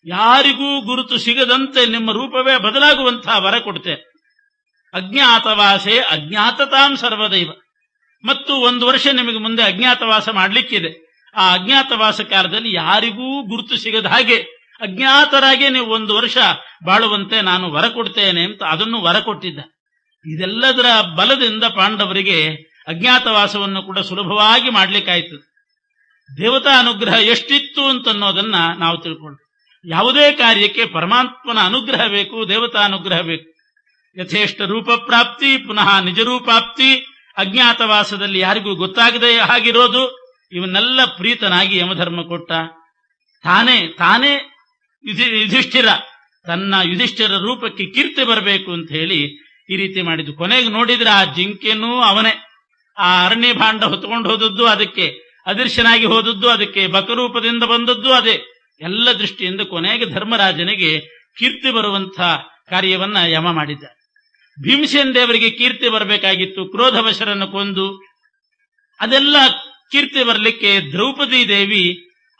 ಯಾರಿಗೂ ಗುರುತು ಸಿಗದಂತೆ ನಿಮ್ಮ ರೂಪವೇ ಬದಲಾಗುವಂತಹ ವರ ಕೊಡ್ತೇನೆ. ಅಜ್ಞಾತವಾಸೆ ಅಜ್ಞಾತತಾಂ ಸರ್ವದೈವ. ಮತ್ತು 1 ವರ್ಷ ನಿಮಗೆ ಮುಂದೆ ಅಜ್ಞಾತವಾಸ ಮಾಡಲಿಕ್ಕಿದೆ. ಆ ಅಜ್ಞಾತವಾಸ ಕಾಲದಲ್ಲಿ ಯಾರಿಗೂ ಗುರುತು ಸಿಗದ ಹಾಗೆ ಅಜ್ಞಾತರಾಗಿ ನೀವು 1 ವರ್ಷ ಬಾಳುವಂತೆ ನಾನು ವರ ಕೊಡ್ತೇನೆ ಅಂತ ಅದನ್ನು ವರ ಕೊಟ್ಟಿದ್ದ. ಇದೆಲ್ಲದರ ಬಲದಿಂದ ಪಾಂಡವರಿಗೆ ಅಜ್ಞಾತವಾಸವನ್ನು ಕೂಡ ಸುಲಭವಾಗಿ ಮಾಡ್ಲಿಕ್ಕಾಯ್ತು. ದೇವತಾ ಅನುಗ್ರಹ ಎಷ್ಟಿತ್ತು ಅಂತನ್ನೋದನ್ನ ನಾವು ತಿಳ್ಕೊಂಡು, ಯಾವುದೇ ಕಾರ್ಯಕ್ಕೆ ಪರಮಾತ್ಮನ ಅನುಗ್ರಹ ಬೇಕು, ದೇವತಾ ಅನುಗ್ರಹ ಬೇಕು. ಯಥೇಷ್ಟ ರೂಪ ಪ್ರಾಪ್ತಿ, ಪುನಃ ನಿಜ ರೂಪಾಪ್ತಿ, ಅಜ್ಞಾತವಾಸದಲ್ಲಿ ಯಾರಿಗೂ ಗೊತ್ತಾಗದೆ ಹಾಗಿರೋದು. ಇವನ್ನೆಲ್ಲ ಪ್ರೀತನಾಗಿ ಯಮಧರ್ಮ ಕೊಟ್ಟ. ತಾನೇ ಯುಧಿಷ್ಠಿರ ತನ್ನ ಯುಧಿಷ್ಠಿರ ರೂಪಕ್ಕೆ ಕೀರ್ತಿ ಬರಬೇಕು ಅಂತ ಹೇಳಿ ಈ ರೀತಿ ಮಾಡಿದ್ದು. ಕೊನೆಗೆ ನೋಡಿದ್ರೆ ಆ ಜಿಂಕೆನೂ ಅವನೇ, ಆ ಅರಣ್ಯ ಭಾಂಡ ಹೊತ್ಕೊಂಡು ಹೋದದ್ದು ಅದಕ್ಕೆ, ಅದೃಶ್ಯನಾಗಿ ಹೋದದ್ದು ಅದಕ್ಕೆ, ಬಕರೂಪದಿಂದ ಬಂದದ್ದು ಅದೇ. ಎಲ್ಲ ದೃಷ್ಟಿಯಿಂದ ಕೊನೆಗೆ ಧರ್ಮರಾಜನಿಗೆ ಕೀರ್ತಿ ಬರುವಂಥ ಕಾರ್ಯವನ್ನ ಯಮ ಮಾಡಿದ್ದ. ಭೀಮಸೇನ ದೇವರಿಗೆ ಕೀರ್ತಿ ಬರಬೇಕಾಗಿತ್ತು, ಕ್ರೋಧವಶರನ್ನು ಕೊಂದು. ಅದೆಲ್ಲ ಕೀರ್ತಿ ಬರಲಿಕ್ಕೆ ದ್ರೌಪದಿ ದೇವಿ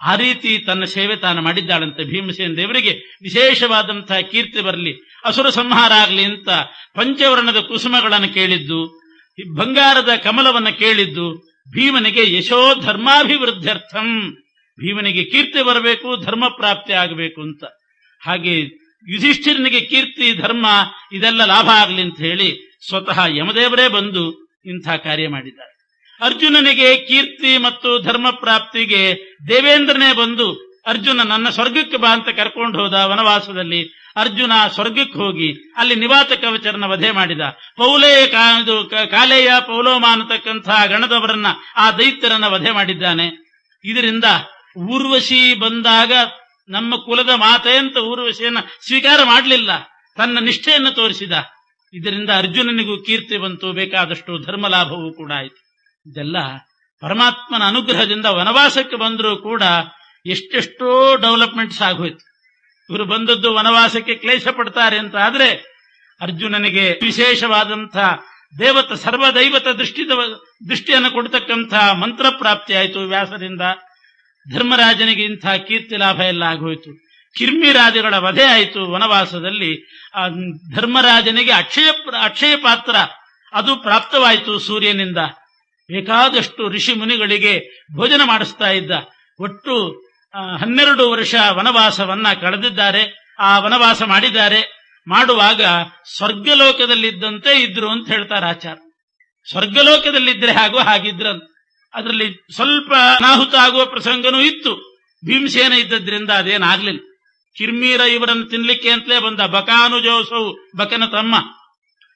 ಆ ರೀತಿ ತನ್ನ ಸೇವೆ ತಾನು ಮಾಡಿದ್ದಾಳಂತೆ. ಭೀಮಸೇನ ದೇವರಿಗೆ ವಿಶೇಷವಾದಂತಹ ಕೀರ್ತಿ ಬರಲಿ, ಅಸುರ ಸಂಹಾರ ಆಗಲಿ ಅಂತ ಪಂಚವರ್ಣದ ಕುಸುಮಗಳನ್ನು ಕೇಳಿದ್ದು, ಬಂಗಾರದ ಕಮಲವನ್ನು ಕೇಳಿದ್ದು ಭೀಮನಿಗೆ ಯಶೋ ಧರ್ಮಾಭಿವೃದ್ಧ್ಯರ್ಥಂ, ಭೀಮನಿಗೆ ಕೀರ್ತಿ ಬರಬೇಕು, ಧರ್ಮ ಪ್ರಾಪ್ತಿ ಆಗಬೇಕು ಅಂತ. ಹಾಗೆ ಯುಧಿಷ್ಠಿರನಿಗೆ ಕೀರ್ತಿ ಧರ್ಮ ಇದೆಲ್ಲ ಲಾಭ ಆಗಲಿ ಅಂತ ಹೇಳಿ ಸ್ವತಃ ಯಮದೇವರೇ ಬಂದು ಇಂಥ ಕಾರ್ಯ ಮಾಡಿದ್ದಾರೆ. ಅರ್ಜುನನಿಗೆ ಕೀರ್ತಿ ಮತ್ತು ಧರ್ಮ ಪ್ರಾಪ್ತಿಗೆ ದೇವೇಂದ್ರನೇ ಬಂದು ಅರ್ಜುನ ನನ್ನ ಸ್ವರ್ಗಕ್ಕೆ ಬಾ ಅಂತ ಕರ್ಕೊಂಡು ಹೋದ. ವನವಾಸದಲ್ಲಿ ಅರ್ಜುನ ಸ್ವರ್ಗಕ್ಕೆ ಹೋಗಿ ಅಲ್ಲಿ ನಿವಾತ ಕವಚರನ ವಧೆ ಮಾಡಿದ. ಕಾಲೇಯ ಪೌಲೋಮ ಅನ್ನತಕ್ಕಂಥ ಗಣದವರನ್ನ, ಆ ದೈತ್ಯರನ್ನ ವಧೆ ಮಾಡಿದ್ದಾನೆ. ಇದರಿಂದ ಊರ್ವಶಿ ಬಂದಾಗ ನಮ್ಮ ಕುಲದ ಮಾತೆ ಅಂತ ಊರ್ವಶಿಯನ್ನ ಸ್ವೀಕಾರ ಮಾಡಲಿಲ್ಲ, ತನ್ನ ನಿಷ್ಠೆಯನ್ನು ತೋರಿಸಿದ. ಇದರಿಂದ ಅರ್ಜುನನಿಗೂ ಕೀರ್ತಿ ಬಂತು, ಬೇಕಾದಷ್ಟು ಧರ್ಮಲಾಭವೂ ಕೂಡ ಆಯಿತು. ಇದೆಲ್ಲ ಪರಮಾತ್ಮನ ಅನುಗ್ರಹದಿಂದ ವನವಾಸಕ್ಕೆ ಬಂದರೂ ಕೂಡ ಎಷ್ಟೆಷ್ಟೋ ಡೆವಲಪ್ಮೆಂಟ್ಸ್ ಆಗೋಯ್ತು. ಇವರು ಬಂದದ್ದು ವನವಾಸಕ್ಕೆ ಕ್ಲೇಶ ಪಡ್ತಾರೆ ಅಂತ ಆದ್ರೆ ಅರ್ಜುನನಿಗೆ ವಿಶೇಷವಾದಂಥ ಸರ್ವದೈವತ ದೃಷ್ಟಿಯನ್ನು ಕೊಡ್ತಕ್ಕಂಥ ಮಂತ್ರ ಪ್ರಾಪ್ತಿ ಆಯಿತು ವ್ಯಾಸರಿಂದ. ಧರ್ಮರಾಜನಿಗೆ ಇಂಥ ಕೀರ್ತಿ ಲಾಭ ಎಲ್ಲ ಆಗೋಯ್ತು. ಕಿರ್ಮಿರಾದಿಗಳ ವಧೆ ಆಯಿತು ವನವಾಸದಲ್ಲಿ. ಧರ್ಮರಾಜನಿಗೆ ಅಕ್ಷಯ ಪಾತ್ರ ಅದು ಪ್ರಾಪ್ತವಾಯಿತು ಸೂರ್ಯನಿಂದ. ಬೇಕಾದಷ್ಟು ಋಷಿ ಮುನಿಗಳಿಗೆ ಭೋಜನ ಮಾಡಿಸ್ತಾ ಇದ್ದ. ಒಟ್ಟು 12 ವರ್ಷ ವನವಾಸವನ್ನ ಕಳೆದಿದ್ದಾರೆ. ಆ ವನವಾಸ ಮಾಡಿದ್ದಾರೆ. ಮಾಡುವಾಗ ಸ್ವರ್ಗಲೋಕದಲ್ಲಿದ್ದಂತೆ ಇದ್ರು ಅಂತ ಹೇಳ್ತಾರೆ ಆಚಾರ. ಸ್ವರ್ಗಲೋಕದಲ್ಲಿದ್ರೆ ಹಾಗಿದ್ರಂತ. ಅದರಲ್ಲಿ ಸ್ವಲ್ಪ ಅನಾಹುತ ಆಗುವ ಪ್ರಸಂಗನೂ ಇತ್ತು. ಭೀಮಸೇನ ಇದ್ದದ್ರಿಂದ ಅದೇನಾಗ್ಲಿಲ್ಲ. ಕಿರ್ಮೀರ ಇವರನ್ನು ತಿನ್ಲಿಕ್ಕೆ ಅಂತಲೇ ಬಂದ. ಬಕಾನುಜೋಸೌ, ಬಕನ ತಮ್ಮ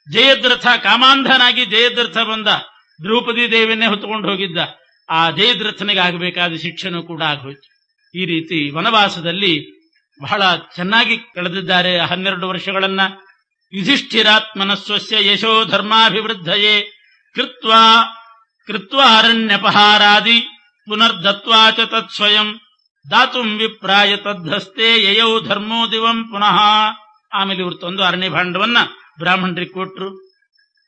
ಜಯದ್ರಥ, ಕಾಮಾಂಧನಾಗಿ ಜಯದ್ರಥ ಬಂದ. ದ್ರೌಪದಿ ದೇವಿಯನ್ನೇ ಹೊತ್ತುಕೊಂಡು ಹೋಗಿದ್ದ. ಆ ಜಯದ್ರಥನಿಗೆ ಆಗಬೇಕಾದ ಶಿಕ್ಷೆನೂ ಕೂಡ ಆಗೋಯ್ತು. ಈ ರೀತಿ ವನವಾಸದಲ್ಲಿ ಬಹಳ ಚೆನ್ನಾಗಿ ಕಳೆದಿದ್ದಾರೆ 12 ವರ್ಷಗಳನ್ನ. ಯುಧಿಷ್ಠಿರಾತ್ಮನಸ್ವಸ್ಯ ಯಶೋ ಧರ್ಮಾಭಿವೃದ್ಧಯೇ ಕೃತ್ವಾ ಅರಣ್ಯಪಹಾರಾದಿ ಪುನರ್ದತ್ವಾ ಚ ತತ್ಸ್ವಯಂ ದಾತುಂ ವಿಪ್ರಾಯ ತದ್ಧಸ್ತೆ ಯಯೌ ಧರ್ಮೋ ದಿವಂ ಪುನಃ. ಆಮೇಲೆ ಇವರು ತಂದು ಅರಣ್ಯ ಭಾಂಡವನ್ನ ಬ್ರಾಹ್ಮಣರಿಗೆ ಕೊಟ್ರು.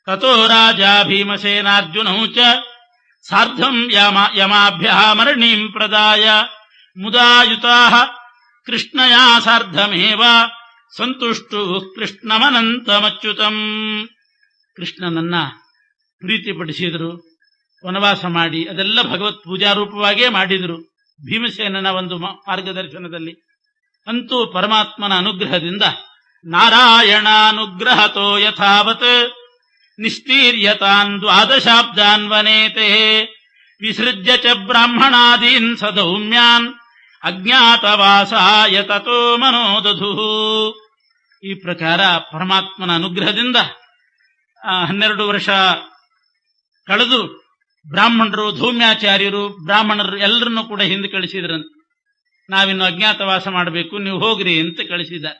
ತಥೋ ರಾಜ ಭೀಮಸೇನಾರ್ಜುನೌ ಚ ಸಾರ್ಧಂ ಯಮಾಭ್ಯಃ ಮರಣೀಂ ಪ್ರದಾಯ ಮುದಾಯುತಾಃ ಕೃಷ್ಣಯಾ ಸಾರ್ಧಮೇವ ಸಂತುಷ್ಟು ಕೃಷ್ಣಮನಂತಮಚ್ಯುತಂ. ಕೃಷ್ಣನನ್ನ ಪ್ರೀತಿಪಡಿಸಿದರು. ವನವಾಸ ಮಾಡಿ ಅದೆಲ್ಲ ಭಗವತ್ ಪೂಜಾರೂಪವಾಗಿಯೇ ಮಾಡಿದರು ಭೀಮಸೇನನ ಒಂದು ಮಾರ್ಗದರ್ಶನದಲ್ಲಿ. ಅಂತೂ ಪರಮಾತ್ಮನ ಅನುಗ್ರಹದಿಂದ ನಾರಾಯಣಾನುಗ್ರಹತೋ ಯಥಾವತ್ ನಿಸ್ತೀರ್ಯತಾನ್ 12 ವನೇತೆ ವಿಸೃಜ್ಯ ಚ ಬ್ರಾಹ್ಮಣಾದೀನ್ ಸದೌಮ್ಯಾನ್ ಅಜ್ಞಾತವಾಸಾಯ ತತೋ ಮನೋದಧು. ಈ ಪ್ರಕಾರ ಪರಮಾತ್ಮನ ಅನುಗ್ರಹದಿಂದ 12 ವರ್ಷ ಕಳೆದು ಬ್ರಾಹ್ಮಣರು, ಧೌಮ್ಯಾಚಾರ್ಯರು, ಬ್ರಾಹ್ಮಣರು ಎಲ್ಲರನ್ನೂ ಕೂಡ ಹಿಂದೆ ಕಳಿಸಿದ್ರಂತೆ. ನಾವಿನ್ನು ಅಜ್ಞಾತವಾಸ ಮಾಡಬೇಕು, ನೀವು ಹೋಗ್ರಿ ಅಂತ ಕಳಿಸಿದ್ದಾರೆ.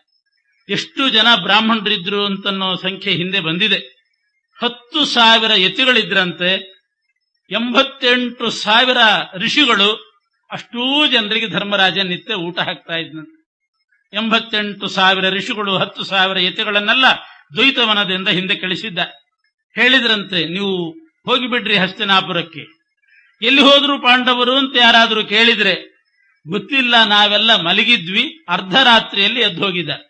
ಎಷ್ಟು ಜನ ಬ್ರಾಹ್ಮಣರಿದ್ರು ಅಂತನ್ನೋ ಸಂಖ್ಯೆ ಹಿಂದೆ ಬಂದಿದೆ. 10,000 ಯತಿಗಳಿದ್ರಂತೆ, 88,000 ಋಷಿಗಳು. ಅಷ್ಟೂ ಜನರಿಗೆ ಧರ್ಮರಾಜ ನಿತ್ಯ ಊಟ ಹಾಕ್ತಾ ಇದ್ನಂತೆ. 88,000 ಋಷಿಗಳು, 10,000 ಯತಿಗಳನ್ನೆಲ್ಲ ದ್ವೈತವನದಿಂದ ಹಿಂದೆ ಕಳಿಸಿದ್ದ. ಹೇಳಿದ್ರಂತೆ, ನೀವು ಹೋಗಿಬಿಡ್ರಿ ಹಸ್ತಿನಾಪುರಕ್ಕೆ. ಎಲ್ಲಿ ಹೋದ್ರು ಪಾಂಡವರು ಅಂತ ಯಾರಾದರೂ ಕೇಳಿದ್ರೆ, ಗೊತ್ತಿಲ್ಲ, ನಾವೆಲ್ಲ ಮಲಗಿದ್ವಿ, ಅರ್ಧರಾತ್ರಿಯಲ್ಲಿ ಎದ್ದು ಹೋಗಿದ್ದಾರೆ.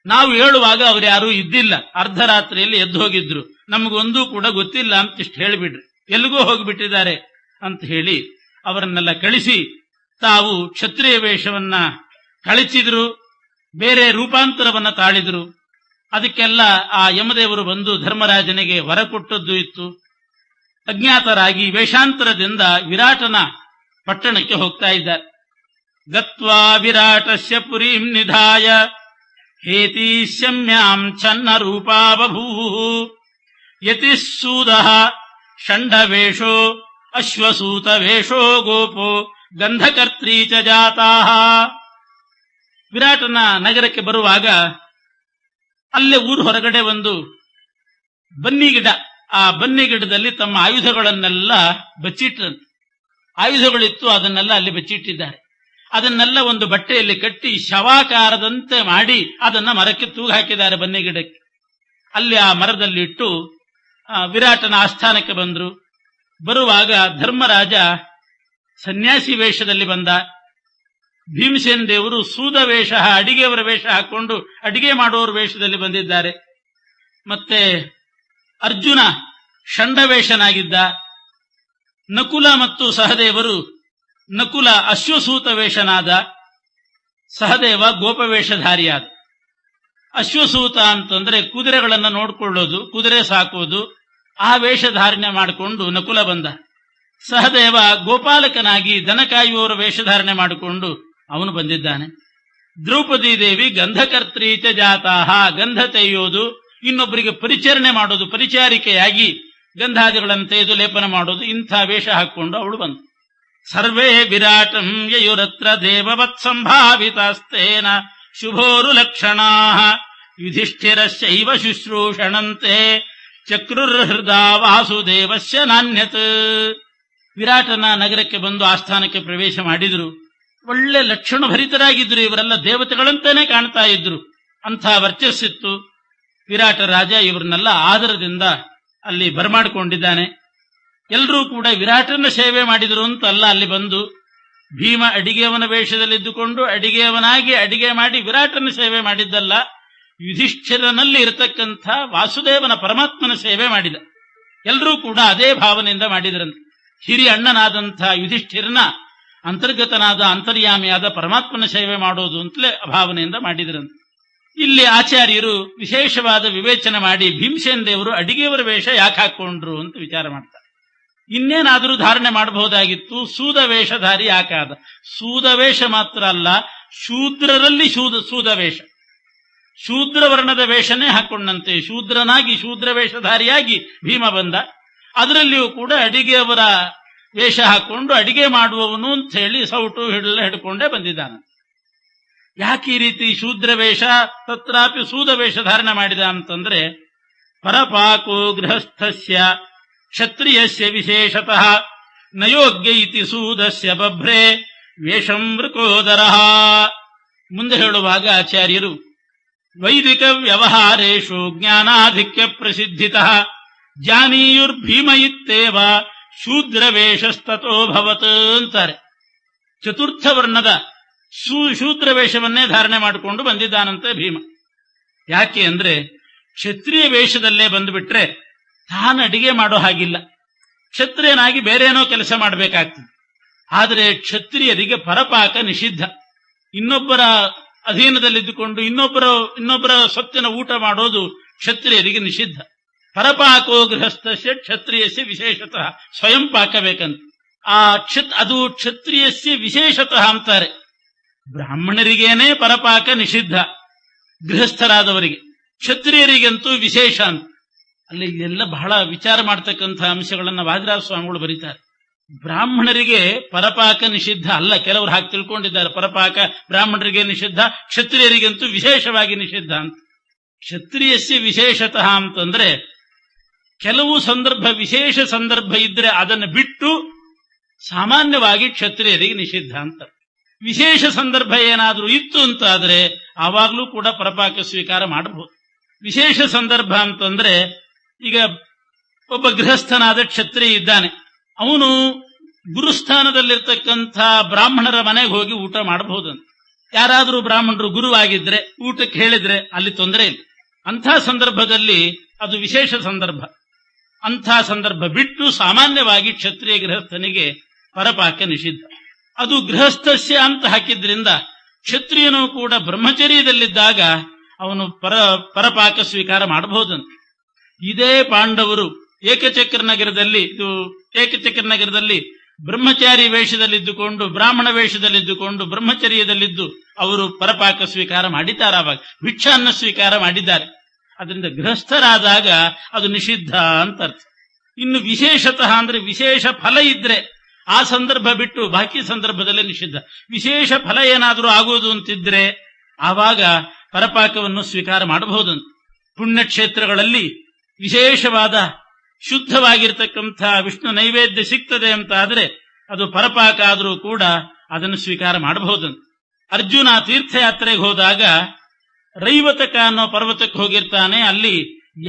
ನಾವು ಹೇಳುವಾಗ ಅವ್ರು ಯಾರೂ ಇದ್ದಿಲ್ಲ, ಅರ್ಧರಾತ್ರಿಯಲ್ಲಿ ಎದ್ದು ಹೋಗಿದ್ರು, ನಮಗೊಂದೂ ಕೂಡ ಗೊತ್ತಿಲ್ಲ ಅಂತ ಇಷ್ಟು ಹೇಳಿಬಿಡ್ರಿ, ಎಲ್ಲಿಗೂ ಹೋಗಿಬಿಟ್ಟಿದ್ದಾರೆ ಅಂತ ಹೇಳಿ ಅವರನ್ನೆಲ್ಲ ಕಳಿಸಿ ತಾವು ಕ್ಷತ್ರಿಯ ವೇಷವನ್ನ ಕಳಿಸಿದ್ರು, ಬೇರೆ ರೂಪಾಂತರವನ್ನ ತಾಳಿದ್ರು. ಅದಕ್ಕೆಲ್ಲ ಆ ಯಮದೇವರು ಬಂದು ಧರ್ಮರಾಜನಿಗೆ ವರ ಕೊಟ್ಟದ್ದು ಇತ್ತು. ಅಜ್ಞಾತರಾಗಿ ವೇಷಾಂತರದಿಂದ ವಿರಾಟನ ಪಟ್ಟಣಕ್ಕೆ ಹೋಗ್ತಾ ಇದ್ದಾರೆ. ಗತ್ವಾ ವಿರಾಟಸ್ಯ ಪುರೀಂ ನಿಧಾಯ ಹೇತೀಶಮ್ಯಾಂ ಛನ್ನ ರೂಪಾ ಬಭೂವು ಯತಿಸ್ಸೂದಃ ಷಂಡವೇಷೋ ಅಶ್ವಸೂತ ವೇಷೋ ಗೋಪೋ ಗಂಧಕರ್ತ್ರೀ ಚ ಜಾತಾಃ. ವಿರಾಟನ ನಗರಕ್ಕೆ ಬರುವಾಗ ಅಲ್ಲೇ ಊರು ಹೊರಗಡೆ ಒಂದು ಬನ್ನಿ ಗಿಡ, ಆ ಬನ್ನಿ ಗಿಡದಲ್ಲಿ ತಮ್ಮ ಆಯುಧಗಳನ್ನೆಲ್ಲ ಬಚ್ಚಿಟ್ರಂತೆ. ಆಯುಧಗಳಿತ್ತು, ಅದನ್ನೆಲ್ಲ ಅಲ್ಲಿ ಬಚ್ಚಿಟ್ಟಿದ್ದಾರೆ. ಅದನ್ನೆಲ್ಲ ಒಂದು ಬಟ್ಟೆಯಲ್ಲಿ ಕಟ್ಟಿ ಶವಾಕಾರದಂತೆ ಮಾಡಿ ಅದನ್ನ ಮರಕ್ಕೆ ತೂಗು ಹಾಕಿದ್ದಾರೆ ಬನ್ನಿ ಗಿಡಕ್ಕೆ. ಅಲ್ಲಿ ಆ ಮರದಲ್ಲಿ ಇಟ್ಟು ವಿರಾಟನ ಆಸ್ಥಾನಕ್ಕೆ ಬಂದ್ರು. ಬರುವಾಗ ಧರ್ಮರಾಜ ಸನ್ಯಾಸಿ ವೇಷದಲ್ಲಿ ಬಂದ. ಭೀಮಸೇನ ದೇವರು ಸೂದ ವೇಷ, ಅಡಿಗೆಯವರ ವೇಷ ಹಾಕೊಂಡು ಅಡಿಗೆ ಮಾಡುವವರ ವೇಷದಲ್ಲಿ ಬಂದಿದ್ದಾರೆ. ಮತ್ತೆ ಅರ್ಜುನ ಷಂಡವೇಷನಾಗಿದ್ದ. ನಕುಲ ಮತ್ತು ಸಹದೇವರು, ನಕುಲ ಅಶ್ವಸೂತ ವೇಷನಾದ, ಸಹದೇವ ಗೋಪವೇಷಧಾರಿಯಾದ. ಅಶ್ವಸೂತ ಅಂತಂದ್ರೆ ಕುದುರೆಗಳನ್ನು ನೋಡ್ಕೊಳ್ಳೋದು, ಕುದುರೆ ಸಾಕೋದು, ಆ ವೇಷಧಾರಣೆ ಮಾಡಿಕೊಂಡು ನಕುಲ ಬಂದ. ಸಹದೇವ ಗೋಪಾಲಕನಾಗಿ ದನ ಕಾಯುವವರ ವೇಷಧಾರಣೆ ಮಾಡಿಕೊಂಡು ಅವನು ಬಂದಿದ್ದಾನೆ. ದ್ರೌಪದಿ ದೇವಿ ಗಂಧಕರ್ತ್ರೀ ಚ ಜಾತಾಃ, ಗಂಧ ತೆಯ್ಯೋದು, ಇನ್ನೊಬ್ಬರಿಗೆ ಪರಿಚರಣೆ ಮಾಡೋದು, ಪರಿಚಾರಿಕೆಯಾಗಿ ಗಂಧಾದಿಗಳನ್ನು ತೆಗೆದು ಲೇಪನ ಮಾಡೋದು, ಇಂಥ ವೇಷ ಹಾಕೊಂಡು ಅವಳು ಬಂತು. ಸರ್ವೇ ವಿರಾಟಂ ಯಯುರತ್ರ ದೇವವತ್ ಸಂಭಾವಿತಾಸ್ತೇನ ಶುಭೋರು ಲಕ್ಷಣಾಃ ಯುಧಿಷ್ಠಿರಸ್ಯೈವ ಶುಶ್ರೂಷಣಂತೆ ಚಕ್ರುರ್ಹೃದಾ ವಾಸುದೇವಸ್ಯ ನಾನ್ಯತ್. ವಿರಾಟನ ನಗರಕ್ಕೆ ಬಂದು ಆಸ್ಥಾನಕ್ಕೆ ಪ್ರವೇಶ ಮಾಡಿದ್ರು. ಒಳ್ಳೆ ಲಕ್ಷಣ ಭರಿತರಾಗಿದ್ರು. ಇವರೆಲ್ಲ ದೇವತೆಗಳಂತಾನೆ ಕಾಣ್ತಾ ಇದ್ರು. ಅಂಥ ವರ್ಚಸ್ಸಿತ್ತು. ವಿರಾಟ ರಾಜ ಇವರನ್ನೆಲ್ಲ ಆದರದಿಂದ ಅಲ್ಲಿ ಬರಮಾಡಿಕೊಂಡಿದ್ದಾನೆ. ಎಲ್ಲರೂ ಕೂಡ ವಿರಾಟನ ಸೇವೆ ಮಾಡಿದ್ರು ಅಂತಲ್ಲ, ಅಲ್ಲಿ ಬಂದು ಭೀಮ ಅಡಿಗೆಯವನ ವೇಷದಲ್ಲಿದ್ದುಕೊಂಡು ಅಡಿಗೆಯವನಾಗಿ ಅಡಿಗೆ ಮಾಡಿ ವಿರಾಟನ ಸೇವೆ ಮಾಡಿದ್ದಲ್ಲ, ಯುಧಿಷ್ಠಿರನಲ್ಲಿ ಇರತಕ್ಕಂಥ ವಾಸುದೇವನ ಪರಮಾತ್ಮನ ಸೇವೆ ಮಾಡಿದ. ಎಲ್ಲರೂ ಕೂಡ ಅದೇ ಭಾವನೆಯಿಂದ ಮಾಡಿದ್ರಂತೆ. ಹಿರಿಯ ಅಣ್ಣನಾದಂಥ ಯುಧಿಷ್ಠಿರನ ಅಂತರ್ಗತನಾದ ಅಂತರ್ಯಾಮಿಯಾದ ಪರಮಾತ್ಮನ ಸೇವೆ ಮಾಡೋದು ಅಂತಲೇ ಭಾವನೆಯಿಂದ ಮಾಡಿದ್ರಂತೆ. ಇಲ್ಲಿ ಆಚಾರ್ಯರು ವಿಶೇಷವಾದ ವಿವೇಚನೆ ಮಾಡಿ ಭೀಮಸೇನ ದೇವರು ಅಡಿಗೆಯವರ ವೇಷ ಯಾಕೆ ಹಾಕೊಂಡ್ರು ಅಂತ ವಿಚಾರ ಮಾಡ್ತಾರೆ. ಇನ್ನೇನಾದರೂ ಧಾರಣೆ ಮಾಡಬಹುದಾಗಿತ್ತು, ಸೂದ ವೇಷಧಾರಿ ಯಾಕಾದ? ಸೂದ ವೇಷ ಮಾತ್ರ ಅಲ್ಲ, ಶೂದ್ರರಲ್ಲಿ ಸೂದ ವೇಷ, ಶೂದ್ರ ವರ್ಣದ ವೇಷನೇ ಹಾಕೊಂಡಂತೆ ಶೂದ್ರನಾಗಿ ಶೂದ್ರ ವೇಷಧಾರಿಯಾಗಿ ಭೀಮ ಬಂದ. ಅದರಲ್ಲಿಯೂ ಕೂಡ ಅಡಿಗೆಯವರ ವೇಷ ಹಾಕೊಂಡು ಅಡಿಗೆ ಮಾಡುವವನು ಅಂತ ಹೇಳಿ ಸೌಟು ಹಿಡಲ ಹಿಡ್ಕೊಂಡೇ ಬಂದಿದ್ದಾನೆ. ಯಾಕೆ ಈ ರೀತಿ ಶೂದ್ರ ವೇಷ ತತ್ರಾಪಿ ಸೂದ ವೇಷ ಧಾರಣೆ ಮಾಡಿದ ಅಂತಂದ್ರೆ, ಪರಪಾಕೋ ಗೃಹಸ್ಥಸ್ಯ ಕ್ಷತ್ರಿಯಸ್ಯ ವಿಶೇಷತಃ ನಯೋಗ್ಯ ಇತಿ ಸೂದಸ್ಯ ಬಭ್ರೆ ವೇಷಂ ಮೃಕೋದರಃ. ಮುಂದೆ ಹೇಳುವಾಗ ಆಚಾರ್ಯರು ವೈದಿಕ ವ್ಯವಹಾರೇಷು ಜ್ಞಾನಾಧಿಕ್ಯ ಪ್ರಸಿದ್ಧಿತಃ ಜಾನೀಯುರ್ಭೀಮ ಇತ್ತೇವ ಶೂದ್ರ ವೇಷಸ್ತತೋ ಭವತ್ ಅಂತಾರೆ. ಚತುರ್ಥ ವರ್ಣದ ಶೂದ್ರ ವೇಷವನ್ನೇ ಧಾರಣೆ ಮಾಡಿಕೊಂಡು ಬಂದಿದ್ದಾನಂತೆ ಭೀಮ. ಯಾಕೆ ಅಂದ್ರೆ ಕ್ಷತ್ರಿಯ ವೇಷದಲ್ಲೇ ಬಂದುಬಿಟ್ರೆ ತಾನು ಅಡಿಗೆ ಮಾಡೋ ಹಾಗಿಲ್ಲ, ಕ್ಷತ್ರಿಯನಾಗಿ ಬೇರೇನೋ ಕೆಲಸ ಮಾಡಬೇಕಾಗ್ತದೆ. ಆದರೆ ಕ್ಷತ್ರಿಯರಿಗೆ ಪರಪಾಕ ನಿಷಿದ್ಧ. ಇನ್ನೊಬ್ಬರ ಅಧೀನದಲ್ಲಿದ್ದುಕೊಂಡು ಇನ್ನೊಬ್ಬರ ಸೊತ್ತಿನ ಊಟ ಮಾಡೋದು ಕ್ಷತ್ರಿಯರಿಗೆ ನಿಷಿದ್ಧ. ಪರಪಾಕೋ ಗೃಹಸ್ಥಸ್ಯ ಕ್ಷತ್ರಿಯಸ್ಯ ವಿಶೇಷತಃ, ಸ್ವಯಂ ಪಾಕಬೇಕಂತ. ಅದು ಕ್ಷತ್ರಿಯಸ್ಯ ವಿಶೇಷತಃ ಅಂತಾರೆ. ಬ್ರಾಹ್ಮಣರಿಗೇನೆ ಪರಪಾಕ ನಿಷಿದ್ಧ, ಗೃಹಸ್ಥರಾದವರಿಗೆ. ಕ್ಷತ್ರಿಯರಿಗಂತೂ ವಿಶೇಷ ಅಂತ. ಅಲ್ಲಿ ಎಲ್ಲ ಬಹಳ ವಿಚಾರ ಮಾಡ್ತಕ್ಕಂಥ ಅಂಶಗಳನ್ನ ವಾದಿರಾಜ ಸ್ವಾಮಿಗಳು ಬರೀತಾರೆ. ಬ್ರಾಹ್ಮಣರಿಗೆ ಪರಪಾಕ ನಿಷಿದ್ಧ ಅಲ್ಲ, ಕೆಲವರು ಹಾಗೆ ತಿಳ್ಕೊಂಡಿದ್ದಾರೆ. ಪರಪಾಕ ಬ್ರಾಹ್ಮಣರಿಗೆ ನಿಷಿದ್ಧ, ಕ್ಷತ್ರಿಯರಿಗಂತೂ ವಿಶೇಷವಾಗಿ ನಿಷಿದ್ಧ ಅಂತ. ಕ್ಷತ್ರಿಯಸ್ಯ ವಿಶೇಷತಃ ಅಂತಂದ್ರೆ ಕೆಲವು ಸಂದರ್ಭ, ವಿಶೇಷ ಸಂದರ್ಭ ಇದ್ರೆ ಅದನ್ನು ಬಿಟ್ಟು ಸಾಮಾನ್ಯವಾಗಿ ಕ್ಷತ್ರಿಯರಿಗೆ ನಿಷಿದ್ಧ ಅಂತ. ವಿಶೇಷ ಸಂದರ್ಭ ಏನಾದರೂ ಇತ್ತು ಅಂತ ಆದ್ರೆ ಆವಾಗ್ಲೂ ಕೂಡ ಪರಪಾಕ ಸ್ವೀಕಾರ ಮಾಡಬಹುದು. ವಿಶೇಷ ಸಂದರ್ಭ ಅಂತಂದ್ರೆ ಈಗ ಒಬ್ಬ ಗೃಹಸ್ಥನಾದ ಕ್ಷತ್ರಿಯ ಇದ್ದಾನೆ, ಅವನು ಗುರುಸ್ಥಾನದಲ್ಲಿರ್ತಕ್ಕಂಥ ಬ್ರಾಹ್ಮಣರ ಮನೆಗೆ ಹೋಗಿ ಊಟ ಮಾಡಬಹುದಂತ. ಯಾರಾದರೂ ಬ್ರಾಹ್ಮಣರು ಗುರುವಾಗಿದ್ರೆ ಊಟಕ್ಕೆ ಹೇಳಿದ್ರೆ ಅಲ್ಲಿ ತೊಂದರೆ ಇಲ್ಲ. ಅಂಥ ಸಂದರ್ಭದಲ್ಲಿ ಅದು ವಿಶೇಷ ಸಂದರ್ಭ. ಅಂಥ ಸಂದರ್ಭ ಬಿಟ್ಟು ಸಾಮಾನ್ಯವಾಗಿ ಕ್ಷತ್ರಿಯ ಗೃಹಸ್ಥನಿಗೆ ಪರಪಾಕ ನಿಷಿದ್ಧ. ಅದು ಗೃಹಸ್ಥಸ್ಯ ಅಂತ ಹಾಕಿದ್ರಿಂದ ಕ್ಷತ್ರಿಯನು ಕೂಡ ಬ್ರಹ್ಮಚರ್ಯದಲ್ಲಿದ್ದಾಗ ಅವನು ಪರಪಾಕ ಸ್ವೀಕಾರ ಮಾಡಬಹುದಂತೆ. ಇದೇ ಪಾಂಡವರು ಏಕಚಕ್ರ ನಗರದಲ್ಲಿ ಬ್ರಹ್ಮಚಾರಿ ವೇಷದಲ್ಲಿದ್ದುಕೊಂಡು ಬ್ರಾಹ್ಮಣ ವೇಷದಲ್ಲಿದ್ದುಕೊಂಡು ಬ್ರಹ್ಮಚರ್ಯದಲ್ಲಿದ್ದು ಅವರು ಪರಪಾಕ ಸ್ವೀಕಾರ ಮಾಡಿದ್ದಾರೆ. ಆವಾಗ ಭಿಕ್ಷಾನ್ನ ಸ್ವೀಕಾರ ಮಾಡಿದ್ದಾರೆ. ಅದರಿಂದ ಗೃಹಸ್ಥರಾದಾಗ ಅದು ನಿಷಿದ್ಧ ಅಂತ ಅರ್ಥ. ಇನ್ನು ವಿಶೇಷತಃ ಅಂದ್ರೆ ವಿಶೇಷ ಫಲ ಇದ್ರೆ ಆ ಸಂದರ್ಭ ಬಿಟ್ಟು ಬಾಕಿ ಸಂದರ್ಭದಲ್ಲಿ ನಿಷಿದ್ಧ. ವಿಶೇಷ ಫಲ ಏನಾದರೂ ಆಗುವುದು ಅಂತಿದ್ರೆ ಆವಾಗ ಪರಪಾಕವನ್ನು ಸ್ವೀಕಾರ ಮಾಡಬಹುದಂತ. ಪುಣ್ಯಕ್ಷೇತ್ರಗಳಲ್ಲಿ ವಿಶೇಷವಾದ ಶುದ್ಧವಾಗಿರ್ತಕ್ಕಂಥ ವಿಷ್ಣು ನೈವೇದ್ಯ ಸಿಗ್ತದೆ ಅಂತ ಆದ್ರೆ ಅದು ಪರಪಾಕ ಆದರೂ ಕೂಡ ಅದನ್ನು ಸ್ವೀಕಾರ ಮಾಡಬಹುದಂತ. ಅರ್ಜುನ ತೀರ್ಥಯಾತ್ರೆಗೆ ಹೋದಾಗ ರೈವತಕ ಅನ್ನೋ ಪರ್ವತಕ್ಕೆ ಹೋಗಿರ್ತಾನೆ. ಅಲ್ಲಿ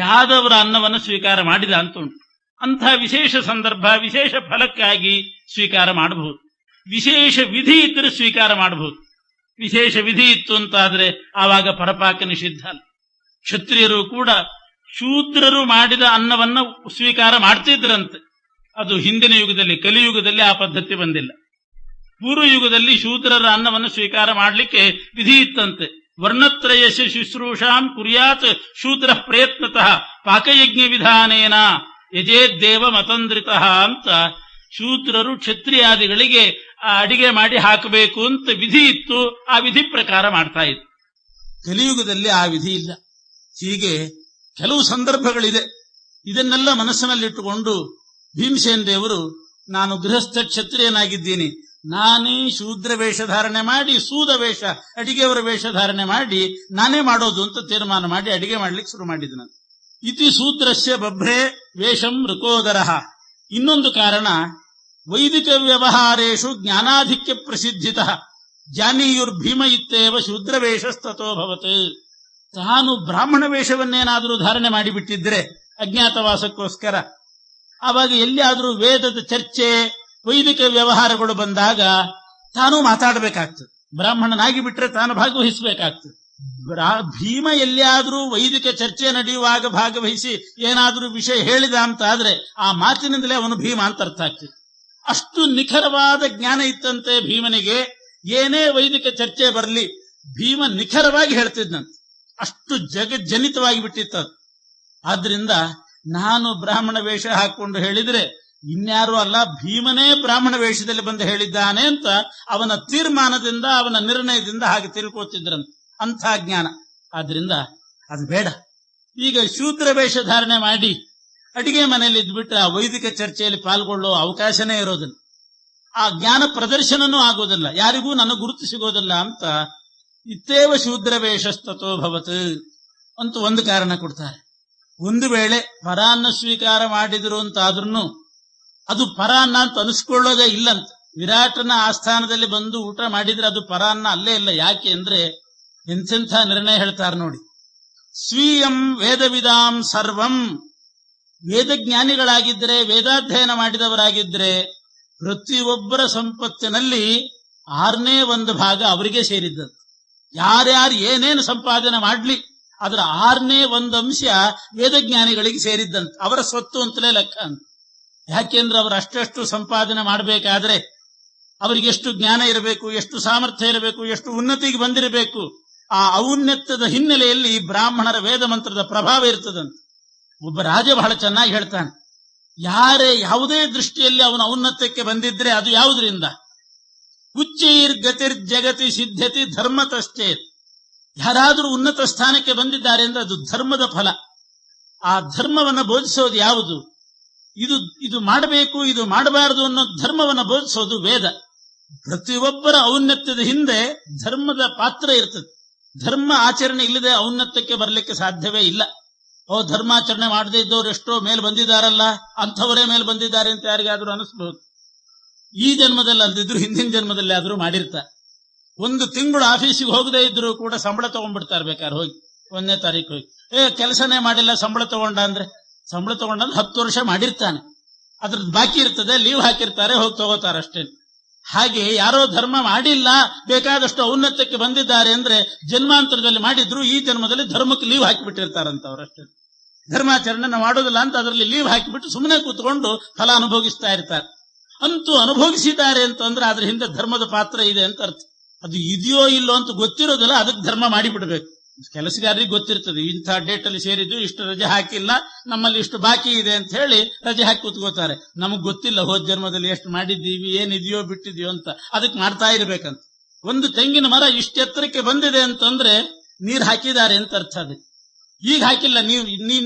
ಯಾದವರ ಅನ್ನವನ್ನು ಸ್ವೀಕಾರ ಮಾಡಿದ ಅಂತ ಉಂಟು. ಅಂಥ ವಿಶೇಷ ಸಂದರ್ಭ ವಿಶೇಷ ಫಲಕ್ಕಾಗಿ ಸ್ವೀಕಾರ ಮಾಡಬಹುದು. ವಿಶೇಷ ವಿಧಿ ಇದ್ದರೆ ಸ್ವೀಕಾರ ಮಾಡಬಹುದು. ವಿಶೇಷ ವಿಧಿ ಇತ್ತು ಅಂತಾದ್ರೆ ಆವಾಗ ಪರಪಾಕ ನಿಷಿದ್ಧ ಅಲ್ಲ. ಕ್ಷತ್ರಿಯರು ಕೂಡ ಶೂದ್ರರು ಮಾಡಿದ ಅನ್ನವನ್ನು ಸ್ವೀಕಾರ ಮಾಡ್ತಿದ್ರಂತೆ. ಅದು ಹಿಂದಿನ ಯುಗದಲ್ಲಿ, ಕಲಿಯುಗದಲ್ಲಿ ಆ ಪದ್ಧತಿ ಬಂದಿಲ್ಲ. ಪೂರ್ವ ಯುಗದಲ್ಲಿ ಶೂದ್ರರ ಅನ್ನವನ್ನು ಸ್ವೀಕಾರ ಮಾಡಲಿಕ್ಕೆ ವಿಧಿ ಇತ್ತಂತೆ. ವರ್ಣತ್ರಯಸ್ಯ ಶುಶ್ರೂಷಾಂ ಕುರ್ಯಾತ್ ಶೂದ್ರ ಪ್ರಯತ್ನತಃ ಪಾಕಯಜ್ಞ ವಿಧಾನೇನ ಯಜೇದ್ದೇವ ಮತಂದ್ರಿತಃ ಅಂತ ಶೂದ್ರರು ಕ್ಷತ್ರಿಯಾದಿಗಳಿಗೆ ಅಡಿಗೆ ಮಾಡಿ ಹಾಕಬೇಕು ಅಂತ ವಿಧಿ ಇತ್ತು. ಆ ವಿಧಿ ಪ್ರಕಾರ ಮಾಡ್ತಾ ಇತ್ತು. ಕಲಿಯುಗದಲ್ಲಿ ಆ ವಿಧಿ ಇಲ್ಲ. ಹೀಗೆ ಕೆಲವು ಸಂದರ್ಭಗಳಿದೆ. ಇದನ್ನೆಲ್ಲ ಮನಸ್ಸಿನಲ್ಲಿಟ್ಟುಕೊಂಡು ಭೀಮಸೇನ ದೇವರು, ನಾನು ಗೃಹಸ್ಥ ಕ್ಷತ್ರಿಯನಾಗಿದ್ದೀನಿ, ನಾನೇ ಶೂದ್ರ ವೇಷ ಧಾರಣೆ ಮಾಡಿ ಸೂದ ವೇಷ ಅಡಿಗೆಯವರ ವೇಷ ಧಾರಣೆ ಮಾಡಿ ನಾನೇ ಮಾಡೋದು ಅಂತ ತೀರ್ಮಾನ ಮಾಡಿ ಅಡಿಗೆ ಮಾಡ್ಲಿಕ್ಕೆ ಶುರು ಮಾಡಿದ. ಇತಿ ಶೂದ್ರಸ್ಯ ಬಭ್ರೇ ವೇಷಂ ಋಕೋದರ. ಇನ್ನೊಂದು ಕಾರಣ, ವೈದಿಕ ವ್ಯವಹಾರೇಷು ಜ್ಞಾನಾಧಿಕ್ಯ ಪ್ರಸಿದ್ಧಿತ ಜಾನೀಯುರ್ಭೀಮ ಇತ್ತೇವ ಶೂದ್ರ ವೇಷಸ್ತತೋಭವತ್. ತಾನು ಬ್ರಾಹ್ಮಣ ವೇಷವನ್ನೇನಾದರೂ ಧಾರಣೆ ಮಾಡಿಬಿಟ್ಟಿದ್ರೆ ಅಜ್ಞಾತವಾಸಕ್ಕೋಸ್ಕರ, ಆವಾಗ ಎಲ್ಲಿಯಾದರೂ ವೇದದ ಚರ್ಚೆ ವೈದಿಕ ವ್ಯವಹಾರಗಳು ಬಂದಾಗ ತಾನು ಮಾತಾಡಬೇಕಾಗ್ತದೆ. ಬ್ರಾಹ್ಮಣನಾಗಿ ಬಿಟ್ರೆ ತಾನು ಭಾಗವಹಿಸಬೇಕಾಗ್ತದೆ. ಭೀಮ ಎಲ್ಲಿಯಾದರೂ ವೈದಿಕ ಚರ್ಚೆ ನಡೆಯುವಾಗ ಭಾಗವಹಿಸಿ ಏನಾದರೂ ವಿಷಯ ಹೇಳಿದ ಅಂತ ಆದ್ರೆ ಆ ಮಾತಿನಿಂದಲೇ ಅವನು ಭೀಮ ಅಂತ ಅರ್ಥ ಆಗ್ತದೆ. ಅಷ್ಟು ನಿಖರವಾದ ಜ್ಞಾನ ಇತ್ತಂತೆ ಭೀಮನಿಗೆ. ಏನೇ ವೈದಿಕ ಚರ್ಚೆ ಬರಲಿ ಭೀಮ ನಿಖರವಾಗಿ ಹೇಳ್ತಿದ್ನಂತೆ. ಅಷ್ಟು ಜಗಜ್ಜನಿತವಾಗಿ ಬಿಟ್ಟಿತ್ತು. ಆದ್ರಿಂದ ನಾನು ಬ್ರಾಹ್ಮಣ ವೇಷ ಹಾಕೊಂಡು ಹೇಳಿದ್ರೆ ಇನ್ಯಾರೂ ಅಲ್ಲ, ಭೀಮನೇ ಬ್ರಾಹ್ಮಣ ವೇಷದಲ್ಲಿ ಬಂದು ಹೇಳಿದ್ದಾನೆ ಅಂತ ಅವನ ತೀರ್ಮಾನದಿಂದ ಅವನ ನಿರ್ಣಯದಿಂದ ಹಾಗೆ ತಿಳ್ಕೋತಿದ್ರಂತೆ. ಅಂಥ ಜ್ಞಾನ. ಆದ್ರಿಂದ ಅದು ಬೇಡ. ಈಗ ಶೂದ್ರ ವೇಷ ಧಾರಣೆ ಮಾಡಿ ಅಡಿಗೆ ಮನೆಯಲ್ಲಿ ಇದ್ಬಿಟ್ರೆ ಆ ವೈದಿಕ ಚರ್ಚೆಯಲ್ಲಿ ಪಾಲ್ಗೊಳ್ಳೋ ಅವಕಾಶನೇ ಇರೋದಿಲ್ಲ. ಆ ಜ್ಞಾನ ಪ್ರದರ್ಶನನೂ ಆಗೋದಿಲ್ಲ, ಯಾರಿಗೂ ನನಗೆ ಗುರುತು ಸಿಗೋದಿಲ್ಲ ಅಂತ ಇತ್ತೇವ ಶೂದ್ರ ವೇಷಸ್ತತೋಭವತ್ ಅಂತ ಒಂದು ಕಾರಣ ಕೊಡ್ತಾರೆ. ಒಂದು ವೇಳೆ ಪರಾನ್ನ ಸ್ವೀಕಾರ ಮಾಡಿದ್ರು ಅಂತಾದ್ರೂ ಅದು ಪರಾನ್ನ ಅಂತ ಅನಿಸ್ಕೊಳ್ಳೋದೇ ಇಲ್ಲಂತ. ವಿರಾಟನ ಆಸ್ಥಾನದಲ್ಲಿ ಬಂದು ಊಟ ಮಾಡಿದ್ರೆ ಅದು ಪರಾನ್ನ ಅಲ್ಲೇ ಇಲ್ಲ. ಯಾಕೆ ಅಂದ್ರೆ ಎಂತೆಂಥ ನಿರ್ಣಯ ಹೇಳ್ತಾರೆ ನೋಡಿ. ಸ್ವೀಯಂ ವೇದವಿದಾಂ ಸರ್ವಂ, ವೇದಜ್ಞಾನಿಗಳಾಗಿದ್ರೆ ವೇದಾಧ್ಯಯನ ಮಾಡಿದವರಾಗಿದ್ರೆ ಪ್ರತಿಯೊಬ್ಬರ ಸಂಪತ್ತಿನಲ್ಲಿ 1/6 ಭಾಗ ಅವರಿಗೆ ಸೇರಿದ್ದದ್ದು. ಯಾರ್ಯಾರು ಏನೇನು ಸಂಪಾದನೆ ಮಾಡ್ಲಿ ಅದರ 1/6 ಅಂಶ ವೇದಜ್ಞಾನಿಗಳಿಗೆ ಸೇರಿದ್ದಂತ, ಅವರ ಸ್ವತ್ತು ಅಂತಲೇ ಲೆಕ್ಕ ಅಂತ. ಯಾಕೆಂದ್ರೆ ಅವರು ಅಷ್ಟಷ್ಟು ಸಂಪಾದನೆ ಮಾಡಬೇಕಾದ್ರೆ ಅವರಿಗೆ ಎಷ್ಟು ಜ್ಞಾನ ಇರಬೇಕು, ಎಷ್ಟು ಸಾಮರ್ಥ್ಯ ಇರಬೇಕು, ಎಷ್ಟು ಉನ್ನತಿಗೆ ಬಂದಿರಬೇಕು. ಆ ಔನ್ನತ್ಯದ ಹಿನ್ನೆಲೆಯಲ್ಲಿ ಬ್ರಾಹ್ಮಣರ ವೇದ ಮಂತ್ರದ ಪ್ರಭಾವ ಇರ್ತದಂತ. ಒಬ್ಬ ರಾಜ ಬಹಳ ಚೆನ್ನಾಗಿ ಹೇಳ್ತಾನೆ, ಯಾವುದೇ ದೃಷ್ಟಿಯಲ್ಲಿ ಅವನ ಔನ್ನತ್ಯಕ್ಕೆ ಬಂದಿದ್ರೆ ಅದು ಯಾವುದರಿಂದ? ಉಚ್ಚೈರ್ಗತಿರ್ ಜಗತಿ ಸಿದ್ಧತಿ ಧರ್ಮತಶ್ಚೇತ್. ಯಾರಾದರೂ ಉನ್ನತ ಸ್ಥಾನಕ್ಕೆ ಬಂದಿದ್ದಾರೆ ಅಂದ್ರೆ ಅದು ಧರ್ಮದ ಫಲ. ಆ ಧರ್ಮವನ್ನು ಬೋಧಿಸೋದು ಯಾವುದು? ಇದು ಮಾಡಬೇಕು, ಇದು ಮಾಡಬಾರದು ಅನ್ನೋ ಧರ್ಮವನ್ನು ಬೋಧಿಸೋದು ವೇದ. ಪ್ರತಿಯೊಬ್ಬರ ಔನ್ನತ್ಯದ ಹಿಂದೆ ಧರ್ಮದ ಪಾತ್ರ ಇರ್ತದೆ. ಧರ್ಮ ಆಚರಣೆ ಇಲ್ಲದೆ ಔನ್ನತ್ಯಕ್ಕೆ ಬರಲಿಕ್ಕೆ ಸಾಧ್ಯವೇ ಇಲ್ಲ. ಧರ್ಮಾಚರಣೆ ಮಾಡದೇ ಇದ್ದವ್ರು ಎಷ್ಟೋ ಮೇಲೆ ಬಂದಿದ್ದಾರಲ್ಲ, ಅಂಥವರೇ ಮೇಲೆ ಬಂದಿದ್ದಾರೆ ಅಂತ ಯಾರಿಗಾದ್ರೂ ಅನಿಸ್ಬಹುದು. ಈ ಜನ್ಮದಲ್ಲಿ ಅಲ್ದಿದ್ರು ಹಿಂದಿನ ಜನ್ಮದಲ್ಲಿ ಆದ್ರೂ ಮಾಡಿರ್ತಾರೆ. 1 ತಿಂಗಳು ಆಫೀಸಿಗೆ ಹೋಗದೇ ಇದ್ರು ಕೂಡ ಸಂಬಳ ತಗೊಂಡ್ಬಿಡ್ತಾರೆ. ಬೇಕಾದ್ರೆ ಹೋಗಿ 1ನೇ ತಾರೀಕು ಹೋಗಿ ಕೆಲಸನೇ ಮಾಡಿಲ್ಲ ಸಂಬಳ ತಗೊಂಡ ಅಂದ್ರೆ, ಸಂಬಳ ತಗೊಂಡ 10 ವರ್ಷ ಮಾಡಿರ್ತಾನೆ, ಅದ್ರದ್ದು ಬಾಕಿ ಇರ್ತದೆ, ಲೀವ್ ಹಾಕಿರ್ತಾರೆ, ಹೋಗಿ ತಗೋತಾರೆ ಅಷ್ಟೇ. ಹಾಗೆ ಯಾರೋ ಧರ್ಮ ಮಾಡಿಲ್ಲ, ಬೇಕಾದಷ್ಟು ಔನ್ನತ್ಯಕ್ಕೆ ಬಂದಿದ್ದಾರೆ ಅಂದ್ರೆ ಜನ್ಮಾಂತರದಲ್ಲಿ ಮಾಡಿದ್ರು, ಈ ಜನ್ಮದಲ್ಲಿ ಧರ್ಮಕ್ಕೆ ಲೀವ್ ಹಾಕಿಬಿಟ್ಟಿರ್ತಾರಂತ ಅವರಷ್ಟೇ. ಧರ್ಮಾಚರಣೆ ಮಾಡೋದಿಲ್ಲ ಅಂತ ಅದರಲ್ಲಿ ಲೀವ್ ಹಾಕಿಬಿಟ್ಟು ಸುಮ್ಮನೆ ಕೂತ್ಕೊಂಡು ಫಲ ಅನುಭವಿಸ್ತಾ ಇರ್ತಾರೆ. ಅಂತೂ ಅನುಭವಿಸಿದ್ದಾರೆ ಅಂತಂದ್ರೆ ಅದ್ರ ಹಿಂದೆ ಧರ್ಮದ ಪಾತ್ರ ಇದೆ ಅಂತ ಅರ್ಥ. ಅದು ಇದೆಯೋ ಇಲ್ಲೋ ಅಂತ ಗೊತ್ತಿರೋದಿಲ್ಲ, ಅದಕ್ಕೆ ಧರ್ಮ ಮಾಡಿಬಿಡ್ಬೇಕು. ಕೆಲಸಗಾರರಿಗೆ ಗೊತ್ತಿರ್ತದೆ, ಇಂಥ ಡೇಟ್ ಅಲ್ಲಿ ಸೇರಿದ್ದು, ಇಷ್ಟು ರಜೆ ಹಾಕಿಲ್ಲ, ನಮ್ಮಲ್ಲಿ ಇಷ್ಟು ಬಾಕಿ ಇದೆ ಅಂತ ಹೇಳಿ ರಜೆ ಹಾಕಿ ಕೂತ್ಕೋತಾರೆ. ನಮಗ್ ಗೊತ್ತಿಲ್ಲ ಹೋದ ಜನ್ಮದಲ್ಲಿ ಎಷ್ಟು ಮಾಡಿದ್ದೀವಿ, ಏನಿದೆಯೋ ಬಿಟ್ಟಿದೆಯೋ ಅಂತ, ಅದಕ್ಕೆ ಮಾಡ್ತಾ ಇರ್ಬೇಕಂತ. ಒಂದು ತೆಂಗಿನ ಮರ ಇಷ್ಟು ಎತ್ತರಕ್ಕೆ ಬಂದಿದೆ ಅಂತಂದ್ರೆ ನೀರ್ ಹಾಕಿದ್ದಾರೆ ಅಂತ ಅರ್ಥ. ಅದಕ್ಕೆ ಈಗ ಹಾಕಿಲ್ಲ,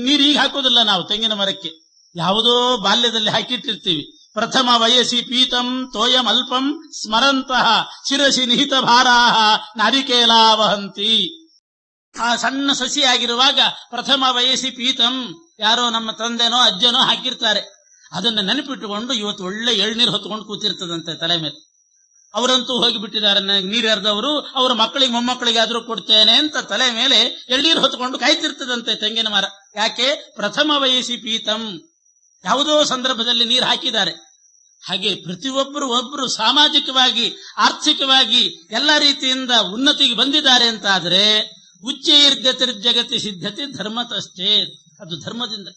ನೀರ್ ಈಗ ಹಾಕೋದಿಲ್ಲ ನಾವು ತೆಂಗಿನ ಮರಕ್ಕೆ, ಯಾವುದೋ ಬಾಲ್ಯದಲ್ಲಿ ಹಾಕಿಟ್ಟಿರ್ತೀವಿ. ಪ್ರಥಮ ವಯಸ್ಸಿ ಪೀತಂ ತೋಯಂ ಅಲ್ಪಂ ಸ್ಮರಂತಹ ಶಿರಸಿ ನಿಹಿತ ಭಾರಾಹ ನಾರಿಕೇಲಾವಹಂತಿ. ಆ ಸಣ್ಣ ಸಸಿಯಾಗಿರುವಾಗ ಪ್ರಥಮ ವಯಸ್ಸಿ ಪೀತಂ ಯಾರೋ ನಮ್ಮ ತಂದೆನೋ ಅಜ್ಜನೋ ಹಾಕಿರ್ತಾರೆ. ಅದನ್ನ ನೆನಪಿಟ್ಟುಕೊಂಡು ಇವತ್ತು ಒಳ್ಳೆ ಎಳ್ನೀರು ಹೊತ್ಕೊಂಡು ಕೂತಿರ್ತದಂತೆ ತಲೆ ಮೇಲೆ. ಅವರಂತೂ ಹೋಗಿಬಿಟ್ಟಿದ್ದಾರೆ, ನನಗೆ ನೀರು ಎರೆದವರು, ಅವರ ಮಕ್ಕಳಿಗೆ ಮೊಮ್ಮಕ್ಕಳಿಗಾದ್ರೂ ಕೊಡ್ತೇನೆ ಅಂತ ತಲೆ ಮೇಲೆ ಎಳ್ನೀರು ಹೊತ್ಕೊಂಡು ಕಾಯ್ತಿರ್ತದಂತೆ ತೆಂಗಿನ ಮರ. ಯಾಕೆ? ಪ್ರಥಮ ವಯಸ್ಸಿ ಪೀತಂ, ಯಾವುದೋ ಸಂದರ್ಭದಲ್ಲಿ ನೀರು ಹಾಕಿದ್ದಾರೆ. ಹಾಗೆ ಪ್ರತಿಯೊಬ್ಬರು ಸಾಮಾಜಿಕವಾಗಿ ಆರ್ಥಿಕವಾಗಿ ಎಲ್ಲ ರೀತಿಯಿಂದ ಉನ್ನತಿಗೆ ಬಂದಿದ್ದಾರೆ ಅಂತಾದ್ರೆ ಉಚ್ಚೈರ್ಗತಿರ್ಜಗತಿ ಸಿದ್ಧತೆ ಧರ್ಮತಶ್ಚೇತ್, ಅದು ಧರ್ಮದಿಂದ.